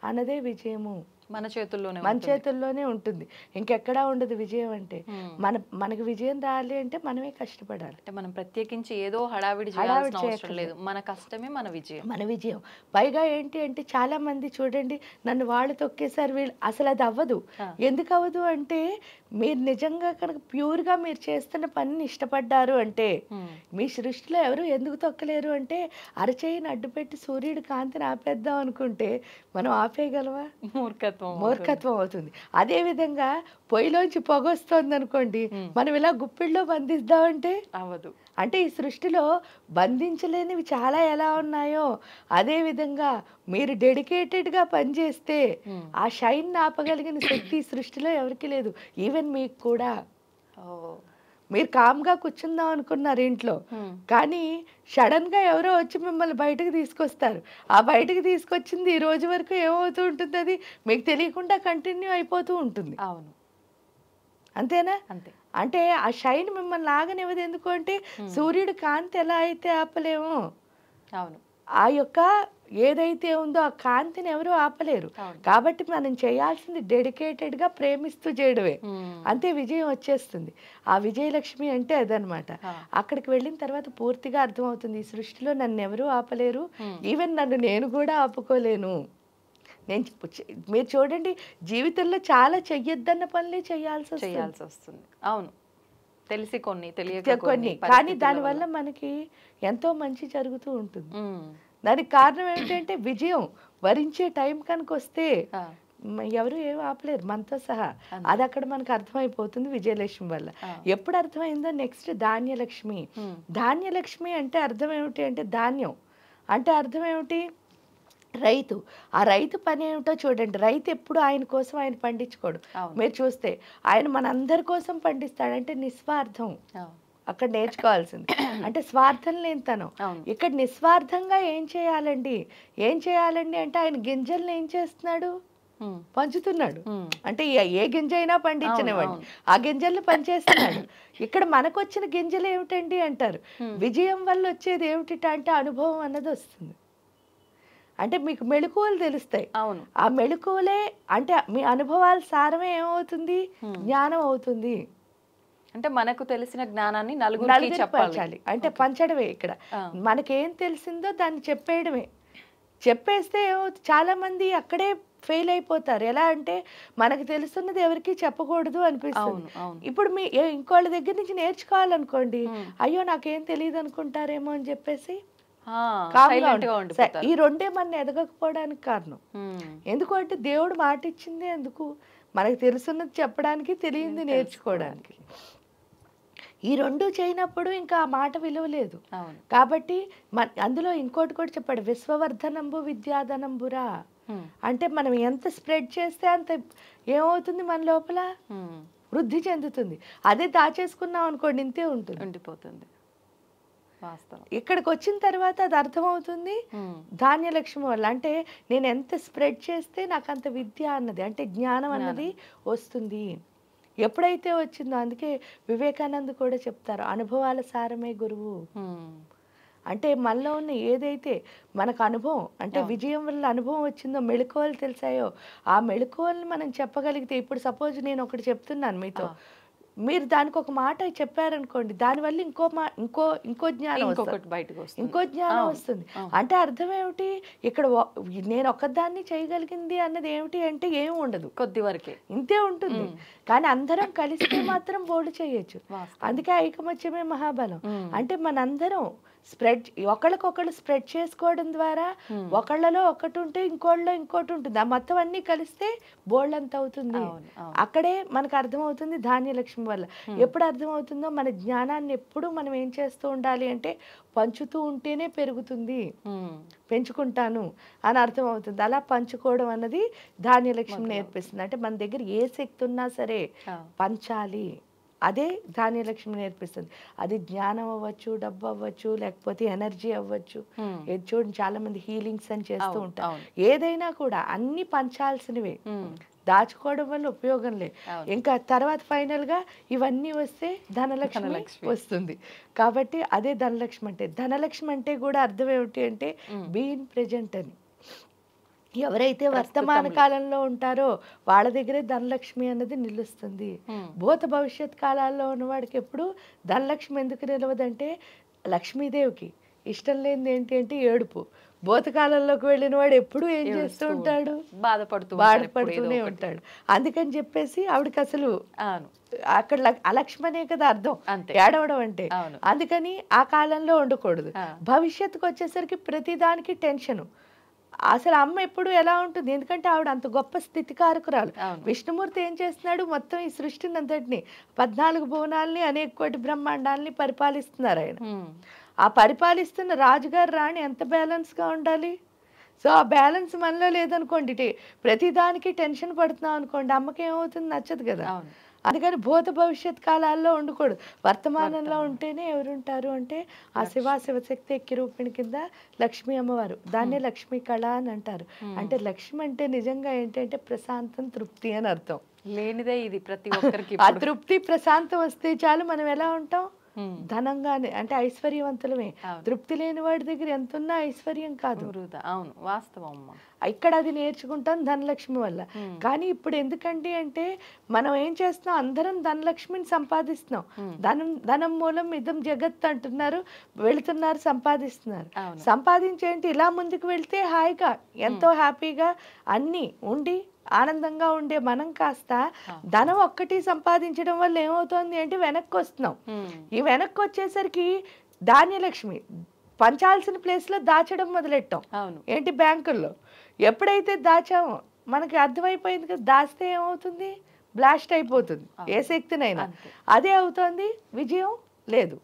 అన్నదే విజయము. మన చేతుల్లోనే ఉంటుంది, ఇంకెక్కడా ఉండదు విజయం అంటే. మనకి విజయం రావాలి అంటే మనమే కష్టపడాలి. అంటే మనం ప్రత్యేకించి ఏదో హడావిడి చేయవలసిన లేదు, మన కష్టమే మన విజయం. పైగా ఏంటి అంటే చాలా మంది చూడండి నన్ను వాళ్ళు తొక్కేసారు వీళ్ళు, అసలు అది అవ్వదు. ఎందుకు అవ్వదు అంటే మీరు నిజంగా కనుక ప్యూర్గా మీరు చేస్తున్న పనిని ఇష్టపడ్డారు అంటే మీ సృష్టిలో ఎవరు ఎందుకు తొక్కలేరు అంటే అరచేయిని అడ్డుపెట్టి సూర్యుడి కాంతిని ఆపేద్దాం అనుకుంటే మనం ఆపేయగలవా? మూర్ఖత్వం అవుతుంది. అదే విధంగా పొయ్యిలోంచి పొగ వస్తుంది అనుకోండి, మనం ఇలా గుప్పిళ్ళలో బంధిద్దామంటే అవ్వదు. అంటే ఈ సృష్టిలో బంధించలేనివి చాలా ఎలా ఉన్నాయో అదే విధంగా మీరు డెడికేటెడ్గా పనిచేస్తే ఆ షైన్ ఆపగలిగిన శక్తి సృష్టిలో ఎవరికి లేదు, ఈవెన్ మీకు కూడా. మీరు కామ్గా కూర్చుందాం అనుకున్నారు ఇంట్లో, కానీ సడన్గా ఎవరో వచ్చి మిమ్మల్ని బయటకు తీసుకొస్తారు. ఆ బయటకు తీసుకొచ్చింది ఈ రోజు వరకు ఏమవుతూ ఉంటుంది, అది మీకు తెలియకుండా కంటిన్యూ అయిపోతూ ఉంటుంది. అవును, అంతేనా? అంటే ఆ షైన్ మిమ్మల్ని ఆగనివ్వదు. ఎందుకు అంటే సూర్యుడు కాంతి ఎలా అయితే ఆపలేమో, అవును, ఆ యొక్క ఏదైతే ఉందో ఆ కాంతిని ఎవరు ఆపలేరు. కాబట్టి మనం చేయాల్సింది డెడికేటెడ్గా ప్రేమిస్తూ చేయడమే, అంతే విజయం వచ్చేస్తుంది. ఆ విజయలక్ష్మి అంటే అదనమాట. అక్కడికి వెళ్ళిన తర్వాత పూర్తిగా అర్థమవుతుంది, ఈ సృష్టిలో నన్ను ఎవరూ ఆపలేరు, ఈవెన్ నేను కూడా ఆపుకోలేను. నేను మీరు చూడండి, జీవితంలో చాలా చెయ్యొద్దన్న పనులే చేయాల్సి వస్తుంది. అవును, తెలిసి కొన్ని, తెలియక కొన్ని, కానీ దానివల్ల మనకి ఎంతో మంచి జరుగుతూ ఉంటుంది. దానికి కారణం ఏంటంటే విజయం వరించే టైం కనుక వస్తే ఎవరు ఏం ఆపలేరు మనతో సహా. అది అక్కడ మనకు అర్థమైపోతుంది విజయలక్ష్మి వల్ల. ఎప్పుడు అర్థమైందో నెక్స్ట్ ధాన్యలక్ష్మి. ధాన్యలక్ష్మి అంటే అర్థం ఏమిటి అంటే ధాన్యం అంటే అర్థం ఏమిటి, రైతు. ఆ రైతు పని ఏమిటో చూడండి. రైతు ఎప్పుడు ఆయన కోసం ఆయన పండించుకోడు. మీరు చూస్తే ఆయన మనందరి కోసం పండిస్తాడు, అంటే నిస్వార్థం అక్కడ నేర్చుకోవాల్సింది. అంటే స్వార్థం లేనితనం. ఇక్కడ నిస్వార్థంగా ఏం చేయాలండి అంటే ఆయన గింజల్ని ఏం చేస్తున్నాడు, పంచుతున్నాడు. అంటే ఏ గింజ అయినా పండించనివ్వండి, ఆ గింజల్ని పనిచేస్తున్నాడు. ఇక్కడ మనకు వచ్చిన గింజలు ఏమిటండి అంటారు, విజయం వల్ల వచ్చేది ఏమిటి అంటే అనుభవం అన్నది వస్తుంది. అంటే మీకు మెళకువలు తెలుస్తాయి. ఆ మెళకువలే అంటే మీ అనుభవాల సారమే ఏమవుతుంది, జ్ఞానం అవుతుంది. అంటే మనకు తెలిసిన జ్ఞానాన్ని నలుగురికి చెప్పాలి, అంటే పంచడమే. ఇక్కడ మనకేం తెలిసిందో దాన్ని చెప్పేయడమే. చెప్పేస్తే చాలా మంది అక్కడే ఫెయిల్ అయిపోతారు. ఎలా అంటే మనకు తెలుస్తున్నది ఎవరికి చెప్పకూడదు అనిపిస్తుంది. ఇప్పుడు మీ ఇంకోళ్ళ దగ్గర నుంచి నేర్చుకోవాలనుకోండి, అయ్యో నాకేం తెలియదు అనుకుంటారేమో అని చెప్పేసి ఈ రెండే మన ఎదగకపోవడానికి కారణం. ఎందుకంటే దేవుడు మాట ఇచ్చింది ఎందుకు, మనకు తెలుసున్నది చెప్పడానికి, తెలియంది నేర్చుకోవడానికి. ఈ రెండు చేయనప్పుడు ఇంకా ఆ మాట విలువ లేదు. కాబట్టి అందులో ఇంకోటి కూడా చెప్పాడు, విశ్వవర్ధనంబు విద్యాధనంబురా. అంటే మనం ఎంత స్ప్రెడ్ చేస్తే అంత ఏమవుతుంది, మన లోపల వృద్ధి చెందుతుంది. అదే దాచేసుకున్నాం అనుకోండి ఇంతే ఉండిపోతుంది. ఇక్కడికి వచ్చిన తర్వాత అది అర్థమవుతుంది ధాన్యలక్ష్మి వల్ల. అంటే నేను ఎంత స్ప్రెడ్ చేస్తే నాకు అంత విద్య అన్నది, అంటే జ్ఞానం అన్నది వస్తుంది. ఎప్పుడైతే వచ్చిందో, అందుకే వివేకానంద కూడా చెప్తారు, అనుభవాల సారమే గురువు. అంటే మనలో ఉన్న ఏదైతే మనకు అనుభవం, అంటే విజయం వల్ల అనుభవం వచ్చిందో, మెళకువలు తెలిసాయో, ఆ మెళకువల్ని మనం చెప్పగలిగితే, ఇప్పుడు సపోజ్ నేను ఒకటి చెప్తున్నాను మీతో, మీరు దానికి ఒక మాట చెప్పారనుకోండి, దానివల్ల ఇంకో జ్ఞానం ఇంకో జ్ఞానం వస్తుంది. అంటే అర్థం ఏమిటి, ఇక్కడ నేను ఒక్కదాన్ని చేయగలిగింది అన్నది ఏమిటి అంటే ఏమి ఉండదు, కొద్ది వరకే ఇంతే ఉంటుంది. కానీ అందరం కలిస్తే మాత్రం బోల్డ్ చేయొచ్చు. అందుకే ఐకమత్యమే మహాబలం. అంటే మనందరం ఒకళ్ళకొకళ్ళు స్ప్రెడ్ చేసుకోవడం ద్వారా ఒకళ్ళలో ఒకటి ఉంటే ఇంకోళ్ళలో ఇంకోటి ఉంటుంది, ఆ మొత్తం అన్ని కలిస్తే బోల్డ్ అంత అవుతుంది. అక్కడే మనకు అర్థమవుతుంది ధాన్యలక్ష్మి వల్ల. ఎప్పుడు అర్థమవుతుందో, మన జ్ఞానాన్ని ఎప్పుడు మనం ఏం చేస్తూ ఉండాలి అంటే పంచుతూ ఉంటేనే పెరుగుతుంది, పెంచుకుంటాను అని అర్థమవుతుంది. అలా పంచుకోవడం అన్నది ధాన్యలక్ష్మి నేర్పిస్తుంది. అంటే మన దగ్గర ఏ శక్తి ఉన్నా సరే పంచాలి, అదే ధాన్యలక్ష్మి నేర్పిస్తుంది. అది జ్ఞానం అవ్వచ్చు, డబ్బు అవ్వచ్చు, లేకపోతే ఎనర్జీ అవ్వచ్చు. చూడండి చాలా మంది హీలింగ్స్ అని చేస్తూ ఉంటారు. ఏదైనా కూడా అన్ని పంచాల్సినవే, దాచుకోవడం వల్ల ఉపయోగం లేదు. ఇంకా తర్వాత ఫైనల్ గా ఇవన్నీ వస్తే ధనలక్ష్మి వస్తుంది. కాబట్టి అదే ధనలక్ష్మి అంటే. ధనలక్ష్మి అంటే కూడా అర్థం ఏమిటి అంటే బీయింగ్ ప్రెజెంట్ అని. ఎవరైతే వర్తమాన కాలంలో ఉంటారో వాళ్ళ దగ్గరే ధనలక్ష్మి అన్నది నిలుస్తుంది. భూత భవిష్యత్ కాలాల్లో ఉన్నవాడికి ఎప్పుడు ధనలక్ష్మి ఎందుకు నిలవదంటే, లక్ష్మీదేవికి ఇష్టం లేనిది ఏంటి అంటే ఏడుపు. భూతకాలంలోకి వెళ్ళిన వాడు ఎప్పుడు ఏం చేస్తూ ఉంటాడు, బాధపడుతూనే ఉంటాడు. అందుకని చెప్పేసి ఆవిడకి అసలు అక్కడ అలక్ష్మనే కదా అర్థం, ఏడవడం అంటే. అందుకని ఆ కాలంలో ఉండకూడదు. భవిష్యత్తుకు వచ్చేసరికి ప్రతిదానికి టెన్షను. అసలు అమ్మ ఎప్పుడు ఎలా ఉంటుంది, ఎందుకంటే ఆవిడ అంత గొప్ప స్థితికారకురాలు. విష్ణుమూర్తి ఏం చేస్తున్నాడు, మొత్తం ఈ సృష్టిని అంతటిని 14 భువనాల్ని అనేక కోటి బ్రహ్మాండాల్ని పరిపాలిస్తున్నారు ఆయన. ఆ పరిపాలిస్తున్న రాజుగారు రాణి ఎంత బ్యాలెన్స్గా ఉండాలి. సో ఆ బ్యాలెన్స్ మనలో లేదనుకోండి, ప్రతిదానికి టెన్షన్ పడుతున్నాం అనుకోండి, అమ్మకి ఏమవుతుంది, నచ్చదు కదా. అందుకని భూత భవిష్యత్ కాలాల్లో ఉండకూడదు, వర్తమానంలో ఉంటేనే ఎవరుంటారు అంటే ఆ శివశక్తి ఎక్కి రూపిణి కింద లక్ష్మీ అమ్మవారు. దాన్నే లక్ష్మీ కళ అని అంటారు. అంటే లక్ష్మి అంటే నిజంగా ఏంటంటే ప్రశాంతం, తృప్తి అని అర్థం. లేనిదే ఇది ప్రతి ఒక్కరికి. ఆ తృప్తి ప్రశాంతం వస్తే చాలు మనం ఎలా ఉంటాం, ధనంగానే అంటే ఐశ్వర్యవంతులమే. తృప్తి లేని వాడి దగ్గర ఎంతున్నా ఐశ్వర్యం కాదు. అవును, వాస్తవం అమ్మ. ఇక్కడ అది నేర్చుకుంటాం ధనలక్ష్మి వల్ల. కానీ ఇప్పుడు ఎందుకండి అంటే మనం ఏం చేస్తున్నాం, అందరం ధనలక్ష్మిని సంపాదిస్తున్నాం. ధనం మూలం ఇదం జగత్ అంటున్నారు, వెళుతున్నారు, సంపాదిస్తున్నారు. సంపాదించేంటి ఇలా ముందుకు వెళ్తే హాయిగా ఎంతో హ్యాపీగా అన్నీ ఉండి ఆనందంగా ఉండే మనం కాస్త ధనం ఒక్కటి సంపాదించడం వల్ల ఏమవుతోంది అంటే వెనక్కి వస్తున్నాం. ఈ వెనక్కి వచ్చేసరికి ధాన్యలక్ష్మి పంచాల్సిన ప్లేస్ లో దాచడం మొదలెట్టాం. ఏంటి బ్యాంకుల్లో ఎప్పుడైతే దాచామో మనకి అర్థమైపోయింది కదా, దాస్తే ఏమవుతుంది, బ్లాస్ట్ అయిపోతుంది ఏ శక్తినైనా. అదే అవుతోంది, విజయం లేదు.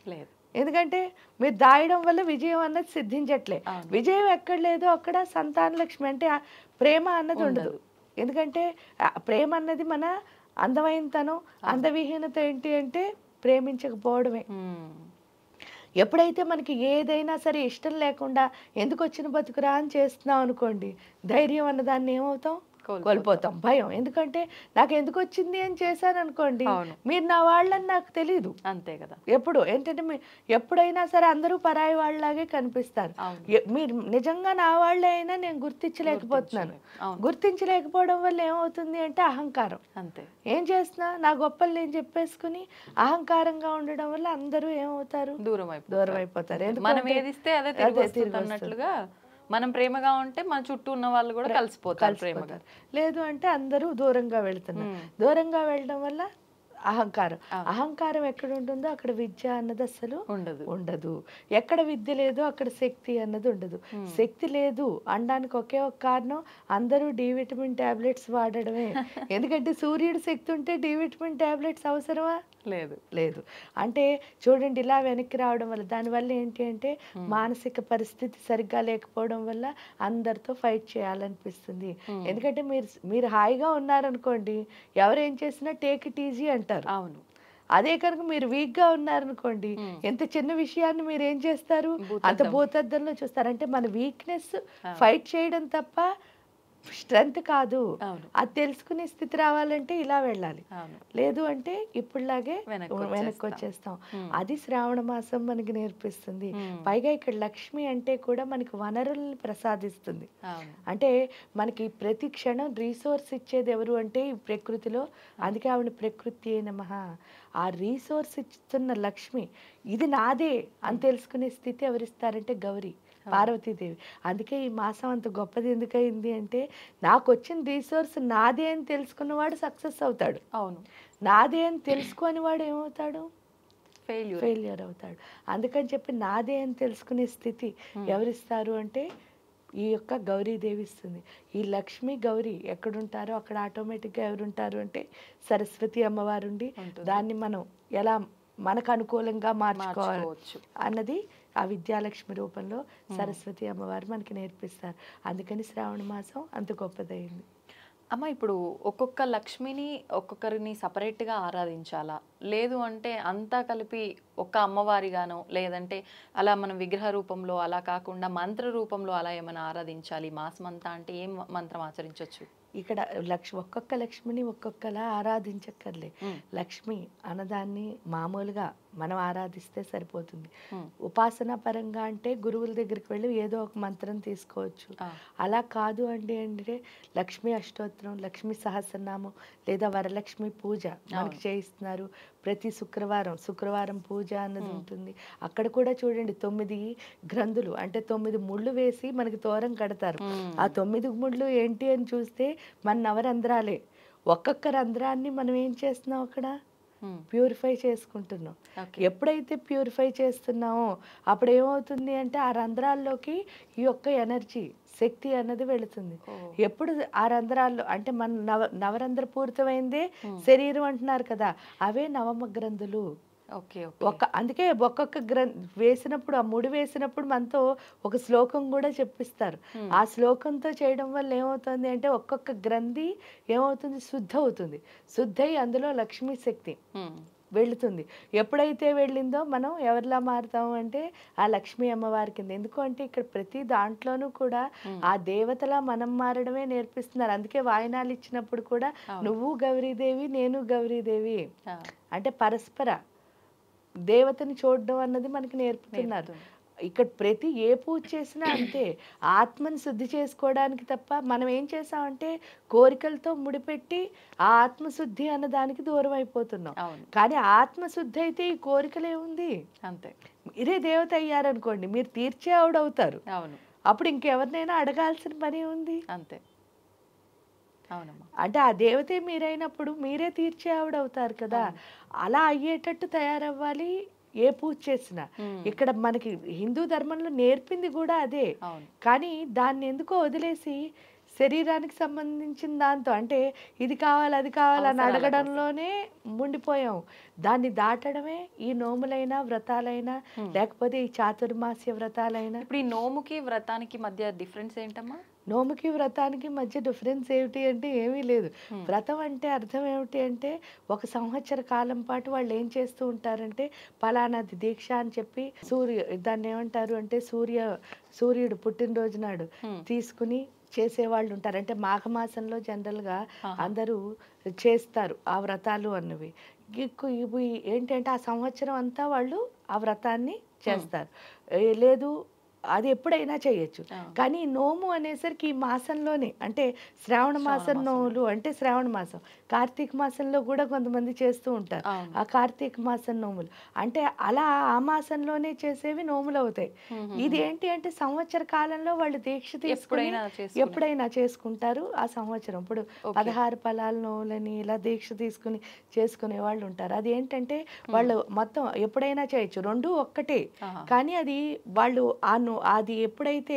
ఎందుకంటే మీరు దాయడం వల్ల విజయం అన్నది సిద్ధించట్లే. విజయం ఎక్కడ లేదో అక్కడ సంతాన లక్ష్మి అంటే ప్రేమ అన్నది ఉండదు. ఎందుకంటే ప్రేమ అన్నది మన అందమైనతనం, అందవిహీనత ఏంటి అంటే ప్రేమించకపోవడమే. ఎప్పుడైతే మనకి ఏదైనా సరే ఇష్టం లేకుండా ఎందుకు వచ్చిన బతుకురా అని చేస్తున్నాం అనుకోండి, ధైర్యం అన్నదాన్ని ఏమవుతాం, కోల్పోతాం. భయం, ఎందుకంటే నాకు ఎందుకు వచ్చింది అని చేశాను అనుకోండి, మీరు నా వాళ్ళని నాకు తెలియదు. అంతే కదా. ఎప్పుడు ఏంటంటే ఎప్పుడైనా సరే అందరూ పరాయి వాళ్ళలాగే కనిపిస్తారు. మీరు నిజంగా నా వాళ్ళే అయినా నేను గుర్తించలేకపోతున్నాను. గుర్తించలేకపోవడం వల్ల ఏమవుతుంది అంటే అహంకారం. అంతే. ఏం చేస్తున్నా నా గొప్పలు నేను చెప్పేసుకుని అహంకారంగా ఉండడం వల్ల అందరూ ఏమవుతారు, దూరం అయిపోతారు. మనం ఏదిస్తే అదే తిరిగి అన్నట్లుగా మనం ప్రేమగా ఉంటే మన చుట్టూ ఉన్న వాళ్ళు కూడా కలిసిపోతారు ప్రేమగా. లేదు అంటే అందరూ దూరంగా వెళ్తున్నారు. దూరంగా వెళ్ళడం వల్ల అహంకారం ఎక్కడ ఉంటుందో అక్కడ విద్య అన్నది అసలు ఉండదు. ఎక్కడ విద్య లేదో అక్కడ శక్తి అన్నది ఉండదు. శక్తి లేదు అనడానికి ఒకే ఒక కారణం, అందరూ డి విటమిన్ టాబ్లెట్స్ వాడడమే. ఎందుకంటే సూర్యుడు శక్తి ఉంటే డి విటమిన్ టాబ్లెట్స్ అవసరమా? లేదు. అంటే చూడండి, ఇలా వెనక్కి రావడం వల్ల దానివల్ల ఏంటి అంటే మానసిక పరిస్థితి సరిగ్గా లేకపోవడం వల్ల అందరితో ఫైట్ చేయాలనిపిస్తుంది. ఎందుకంటే మీరు హాయిగా ఉన్నారనుకోండి, ఎవరు ఏం చేసినా టేక్ ఇట్ ఈజీ అంటారు. అవును. అదే కనుక మీరు వీక్ గా ఉన్నారనుకోండి, ఎంత చిన్న విషయాన్ని మీరు ఏం చేస్తారు, అంత భూతద్దంలో చూస్తారు. అంటే మన వీక్నెస్ ఫైట్ చేయడం తప్ప స్ట్రెంత్ కాదు. అది తెలుసుకునే స్థితి రావాలంటే ఇలా వెళ్ళాలి. లేదు అంటే ఇప్పుడులాగే వెనక్కి వచ్చేస్తాం. అది శ్రావణ మాసం మనకి నేర్పిస్తుంది. పైగా ఇక్కడ లక్ష్మి అంటే కూడా మనకి వనరుల్ని ప్రసాదిస్తుంది. అంటే మనకి ప్రతి క్షణం రీసోర్స్ ఇచ్చేది ఎవరు అంటే ఈ ప్రకృతిలో. అందుకే ఆవిడ ప్రకృతి నమః. ఆ రీసోర్స్ ఇస్తున్న లక్ష్మి ఇది నాదే అని తెలుసుకునే స్థితి ఎవరిస్తారంటే గౌరీ, పార్వతీదేవి. అందుకే ఈ మాసం అంత గొప్పది ఎందుకయింది అంటే నాకు వచ్చిన రీసోర్స్ నాదే అని తెలుసుకున్నవాడు సక్సెస్ అవుతాడు. నాదే అని తెలుసుకొని వాడు ఏమవుతాడు, ఫెయిల్యూర్ అవుతాడు. అందుకని చెప్పి నాదే అని తెలుసుకునే స్థితి ఎవరిస్తారు అంటే ఈ యొక్క గౌరీదేవి ఇస్తుంది. ఈ లక్ష్మి గౌరీ ఎక్కడుంటారో అక్కడ ఆటోమేటిక్గా ఎవరుంటారు అంటే సరస్వతి అమ్మవారు ఉండి దాన్ని మనం ఎలా మనకు అనుకూలంగా మార్చుకోవచ్చు అన్నది ఆ విద్యాలక్ష్మి రూపంలో సరస్వతి అమ్మవారు మనకి నేర్పిస్తారు. అందుకని శ్రావణ మాసం అంత గొప్పదైంది. అమ్మ, ఇప్పుడు ఒక్కొక్క లక్ష్మిని ఒక్కొక్కరిని సపరేట్గా ఆరాధించాలా, లేదు అంటే అంతా కలిపి ఒక్క అమ్మవారిగానో, లేదంటే అలా మనం విగ్రహ రూపంలో అలా కాకుండా మంత్ర రూపంలో అలా ఏమైనా ఆరాధించాలి మాసం అంతా అంటే ఏం మంత్రం ఆచరించవచ్చు? ఇక్కడ ఒక్కొక్క లక్ష్మిని ఒక్కొక్కలా ఆరాధించక్కర్లే. లక్ష్మి అన్నదాన్ని మామూలుగా మనం ఆరాధిస్తే సరిపోతుంది. ఉపాసన పరంగా అంటే గురువుల దగ్గరికి వెళ్ళి ఏదో ఒక మంత్రం తీసుకోవచ్చు. అలా కాదు అంటే లక్ష్మీ అష్టోత్తరం, లక్ష్మీ సహస్రనామం లేదా వరలక్ష్మి పూజ మనకి చేయిస్తున్నారు. ప్రతి శుక్రవారం పూజ అన్నది ఉంటుంది. అక్కడ కూడా చూడండి 9 గ్రంథులు అంటే 9 ముళ్ళు వేసి మనకి తోరం కడతారు. ఆ 9 ముళ్ళు ఏంటి అని చూస్తే మన నవరంధ్రాలే. ఒక్కొక్క రంధ్రాన్ని మనం ఏం చేస్తున్నాం అక్కడ ప్యూరిఫై చేసుకుంటున్నాం. ఎప్పుడైతే ప్యూరిఫై చేస్తున్నామో అప్పుడు ఏమవుతుంది అంటే ఆ రంధ్రాల్లోకి ఈ యొక్క ఎనర్జీ శక్తి అన్నది వెళుతుంది. ఎప్పుడు ఆ రంధ్రాల్లో అంటే మన నవరంధ్ర పూరితమైందే శరీరం అంటున్నారు కదా, అవే నవమ గ్రంథులు. అందుకే ఒక్కొక్క వేసినప్పుడు ఆ ముడి వేసినప్పుడు మనతో ఒక శ్లోకం కూడా చెప్పిస్తారు. ఆ శ్లోకంతో చేయడం వల్ల ఏమవుతుంది అంటే ఒక్కొక్క గ్రంథి ఏమవుతుంది, శుద్ధ అవుతుంది. శుద్ధి అందులో లక్ష్మీ శక్తి వెళుతుంది. ఎప్పుడైతే వెళ్ళిందో మనం ఎవరిలా మారుతాము అంటే ఆ లక్ష్మీ అమ్మవారి కింద. ఎందుకు అంటే ఇక్కడ ప్రతి దాంట్లోనూ కూడా ఆ దేవతలా మనం మారడమే నేర్పిస్తున్నారు. అందుకే వాయినాలు ఇచ్చినప్పుడు కూడా నువ్వు గౌరీదేవి నేను గౌరీదేవి అంటే పరస్పర దేవతని చూడడం అన్నది మనకి నేర్పుతున్నారు. ఇక్కడ ప్రతి ఏ పూజ చేసినా అంతే, ఆత్మని శుద్ధి చేసుకోవడానికి తప్ప మనం ఏం చేసామంటే కోరికలతో ముడిపెట్టి ఆ ఆత్మశుద్ధి అన్న దానికి దూరం అయిపోతున్నాం. కానీ ఆత్మశుద్ధి అయితే ఈ కోరికలే ఉంది అంతే. మీరే దేవత అయ్యారనుకోండి, మీరు తీర్చే ఆవిడవుతారు. అవును. అప్పుడు ఇంకెవరినైనా అడగాల్సిన పని ఉంది అంతే. అవునమ్మా. అంటే ఆ దేవతే మీరైనప్పుడు మీరే తీర్చే ఆవిడవుతారు కదా. అలా అయ్యేటట్టు తయారవ్వాలి ఏ పూజ చేసినా. ఇక్కడ మనకి హిందూ ధర్మంలో నేర్పింది కూడా అదే. కానీ దాన్ని ఎందుకో వదిలేసి శరీరానికి సంబంధించిన దాంతో అంటే ఇది కావాలి అది కావాలని అడగడంలోనే ఉండిపోయాం. దాన్ని దాటడమే ఈ నోములైనా వ్రతాలైనా లేకపోతే ఈ చాతుర్మాస్య వ్రతాలైనా. ఇప్పుడు ఈ నోముకి వ్రతానికి మధ్య డిఫరెన్స్ ఏంటమ్మా? నోముకి వ్రతానికి మధ్య డిఫరెన్స్ ఏమిటి అంటే ఏమీ లేదు. వ్రతం అంటే అర్థం ఏమిటి అంటే ఒక సంవత్సర కాలం పాటు వాళ్ళు ఏం చేస్తూ ఉంటారంటే పలానాది దీక్ష అని చెప్పి దాన్ని ఏమంటారు అంటే సూర్యుడు పుట్టినరోజు నాడు తీసుకుని చేసేవాళ్ళు ఉంటారు. అంటే మాఘమాసంలో జనరల్గా అందరూ చేస్తారు ఆ వ్రతాలు అన్నవి. ఇవి ఏంటంటే ఆ సంవత్సరం అంతా వాళ్ళు ఆ వ్రతాన్ని చేస్తారు. లేదు అది ఎప్పుడైనా చేయొచ్చు. కానీ నోము అనేసరికి ఈ మాసంలోనే అంటే శ్రావణ మాసం నోములు అంటే శ్రావణ మాసం, కార్తీక మాసంలో కూడా కొంతమంది చేస్తూ ఉంటారు ఆ కార్తీక మాసం నోములు. అంటే అలా ఆ మాసంలోనే చేసేవి నోములు అవుతాయి. ఇది ఏంటి అంటే సంవత్సర కాలంలో వాళ్ళు దీక్ష తీసుకుని ఎప్పుడైనా చేసుకుంటారు ఆ సంవత్సరం. ఇప్పుడు 16 ఫలాల నోములని ఇలా దీక్ష తీసుకుని చేసుకునే వాళ్ళు ఉంటారు. అది ఏంటంటే వాళ్ళు మొత్తం ఎప్పుడైనా చేయొచ్చు, రెండు ఒక్కటే. కానీ అది వాళ్ళు అది ఎప్పుడైతే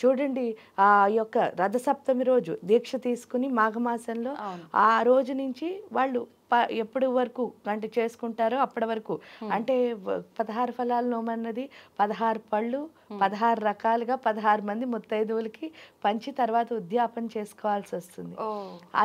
చూడండి ఆ యొక్క రథసప్తమి రోజు దీక్ష తీసుకుని మాఘమాసంలో ఆ రోజు నుంచి వాళ్ళు ఎప్పటి వరకు అంటే చేసుకుంటారో అప్పటి వరకు అంటే 16 ఫలాల నోమన్నది 16 పళ్ళు 16 రకాలుగా 16 మంది ముత్తైదువులకి పంచి తర్వాత ఉద్యాపన చేసుకోవాల్సి వస్తుంది.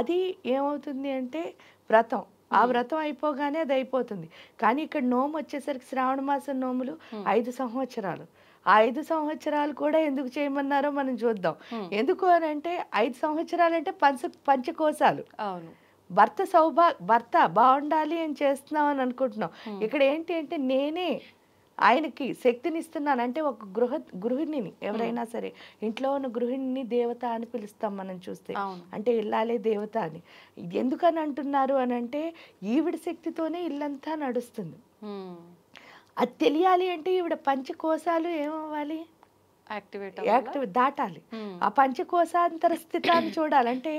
అది ఏమవుతుంది అంటే వ్రతం. ఆ వ్రతం అయిపోగానే అది అయిపోతుంది. కానీ ఇక్కడ నోము వచ్చేసరికి శ్రావణ మాసం నోములు 5 సంవత్సరాలు. ఆ 5 సంవత్సరాలు కూడా ఎందుకు చేయమన్నారో మనం చూద్దాం. ఎందుకు అని అంటే 5 సంవత్సరాలు అంటే పంచకోశాలు. భర్త బాగుండాలి అని చేస్తున్నాం అని అనుకుంటున్నాం. ఇక్కడ ఏంటి అంటే నేనే ఆయనకి శక్తినిస్తున్నాను. అంటే ఒక గృహిణిని ఎవరైనా సరే ఇంట్లో ఉన్న గృహిణిని దేవత అని పిలుస్తాం మనం చూస్తే. అంటే ఇల్లాలే దేవత అని. ఎందుకని అంటున్నారు అని అంటే ఈవిడ శక్తితోనే ఇల్లంతా నడుస్తుంది. అది తెలియాలి అంటే ఈవిడ పంచకోశాలు ఏమవ్వాలి, యాక్టివేట్ దాటాలి. ఆ పంచకోశాంతర స్థితాన్ని చూడాలంటే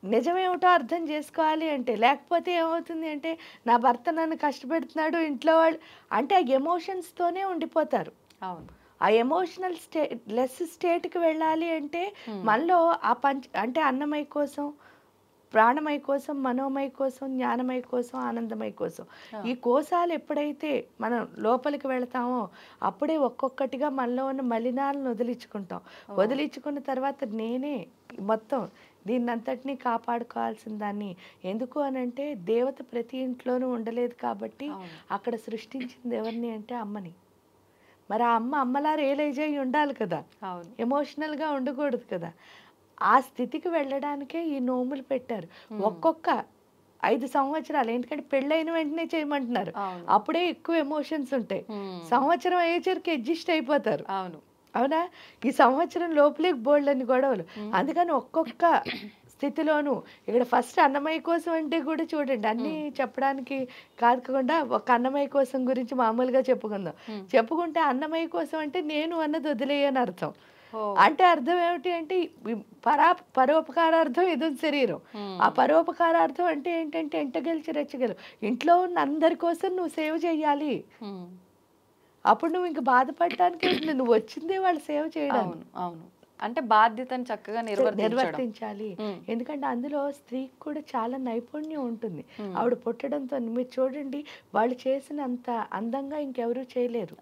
నిజమేమిటో అర్థం చేసుకోవాలి అంటే. లేకపోతే ఏమవుతుంది అంటే నా భర్త నన్ను కష్టపెడుతున్నాడు ఇంట్లో వాళ్ళు అంటే ఆ ఎమోషన్స్తోనే ఉండిపోతారు. ఆ ఎమోషనల్ స్టేట్కి వెళ్ళాలి అంటే మనలో ఆ అంటే అన్నమయ కోసం, ప్రాణమయ కోసం, మనోమయ కోసం, జ్ఞానమయ కోసం, ఆనందమయ కోసం ఈ కోశాలు ఎప్పుడైతే మనం లోపలికి వెళతామో అప్పుడే ఒక్కొక్కటిగా మనలో ఉన్న మలినాలను వదిలించుకుంటాం. వదిలించుకున్న తర్వాత నేనే మొత్తం దీన్నంతటినీ కాపాడుకోవాల్సిన దాన్ని. ఎందుకు అనంటే దేవత ప్రతి ఇంట్లోనూ ఉండలేదు కాబట్టి అక్కడ సృష్టించింది ఎవరిని అంటే అమ్మని. మరి ఆ అమ్మలా రియలైజ్ అయ్యి ఉండాలి కదా, ఎమోషనల్గా ఉండకూడదు కదా. ఆ స్థితికి వెళ్ళడానికే ఈ నోములు పెట్టారు. ఒక్కొక్క 5 సంవత్సరాలు. ఎందుకంటే పెళ్ళైన వెంటనే చేయమంటున్నారు, అప్పుడే ఎక్కువ ఎమోషన్స్ ఉంటాయి. సంవత్సరం అయ్యేసరికి అడ్జస్ట్ అయిపోతారు. అవునా? ఈ సంవత్సరం లోపలే బోల్డ్ అని గొడవలు. అందుకని ఒక్కొక్క స్థితిలోనూ ఇక్కడ ఫస్ట్ అన్నమయ్య కోసం అంటే కూడా చూడండి, అన్నీ చెప్పడానికి కాకుండా ఒక అన్నమయ్య కోసం గురించి మామూలుగా చెప్పుకుంటే అన్నమయ్య కోసం అంటే నేను అన్నది వదిలేయని అర్థం. అంటే అర్థం ఏమిటి అంటే పరోపకారార్థం ఇది శరీరం. ఆ పరోపకారార్థం అంటే ఏంటంటే ఎంటగెలిచి రెచ్చగలు ఇంట్లో ఉన్న అందరి కోసం నువ్వు సేవ చెయ్యాలి. అప్పుడు నువ్వు ఇంక బాధపడటానికి నువ్వు వచ్చిందే వాళ్ళు సేవ చేయడానికి. అంటే బాధ్యతను చక్కగా నిర్వర్తించాలి. ఎందుకంటే అందులో స్త్రీకి కూడా చాలా నైపుణ్యం ఉంటుంది. ఆవిడ పుట్టడంతో మీరు చూడండి వాళ్ళు చేసినంత అందంగా ఇంకెవరూ చేయలేరు.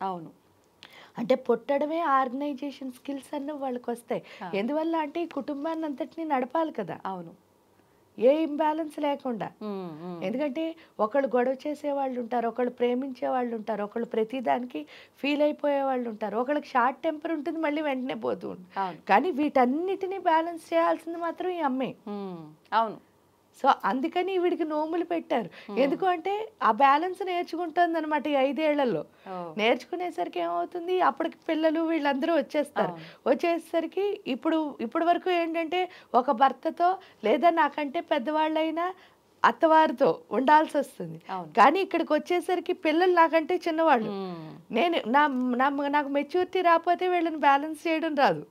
అంటే పుట్టడమే ఆర్గనైజేషన్ స్కిల్స్ అన్న వాళ్ళకి వస్తాయి. ఎందువల్ల అంటే ఈ కుటుంబాన్ని అంతటినీ నడపాలి కదా. ఏ ఇంబ్యాలెన్స్ లేకుండా. ఎందుకంటే ఒకళ్ళు గొడవ చేసే వాళ్ళు ఉంటారు, ఒకళ్ళు ప్రేమించే వాళ్ళు ఉంటారు, ఒకళ్ళు ప్రతిదానికి ఫీల్ అయిపోయే వాళ్ళు ఉంటారు, ఒకళ్ళకి షార్ట్ టెంపర్ ఉంటుంది, మళ్ళీ వెంటనే పోతూ ఉంటుంది. కానీ వీటన్నిటినీ బ్యాలెన్స్ చేయాల్సింది మాత్రం ఈ అమ్మే. సో అందుకని వీడికి నోములు పెట్టారు. ఎందుకు అంటే ఆ బ్యాలెన్స్ నేర్చుకుంటుంది అనమాట ఈ 5 ఏళ్లలో. నేర్చుకునేసరికి ఏమవుతుంది, అప్పటికి పిల్లలు వీళ్ళందరూ వచ్చేస్తారు. వచ్చేసరికి ఇప్పుడు వరకు ఏంటంటే ఒక భర్తతో లేదా నాకంటే పెద్దవాళ్ళైనా అత్తవారితో ఉండాల్సి వస్తుంది. కానీ ఇక్కడికి వచ్చేసరికి పిల్లలు నాకంటే చిన్నవాళ్ళు. నాకు మెచ్యూరిటీ రాకపోతే వీళ్ళని బ్యాలెన్స్ చేయడం రాదు.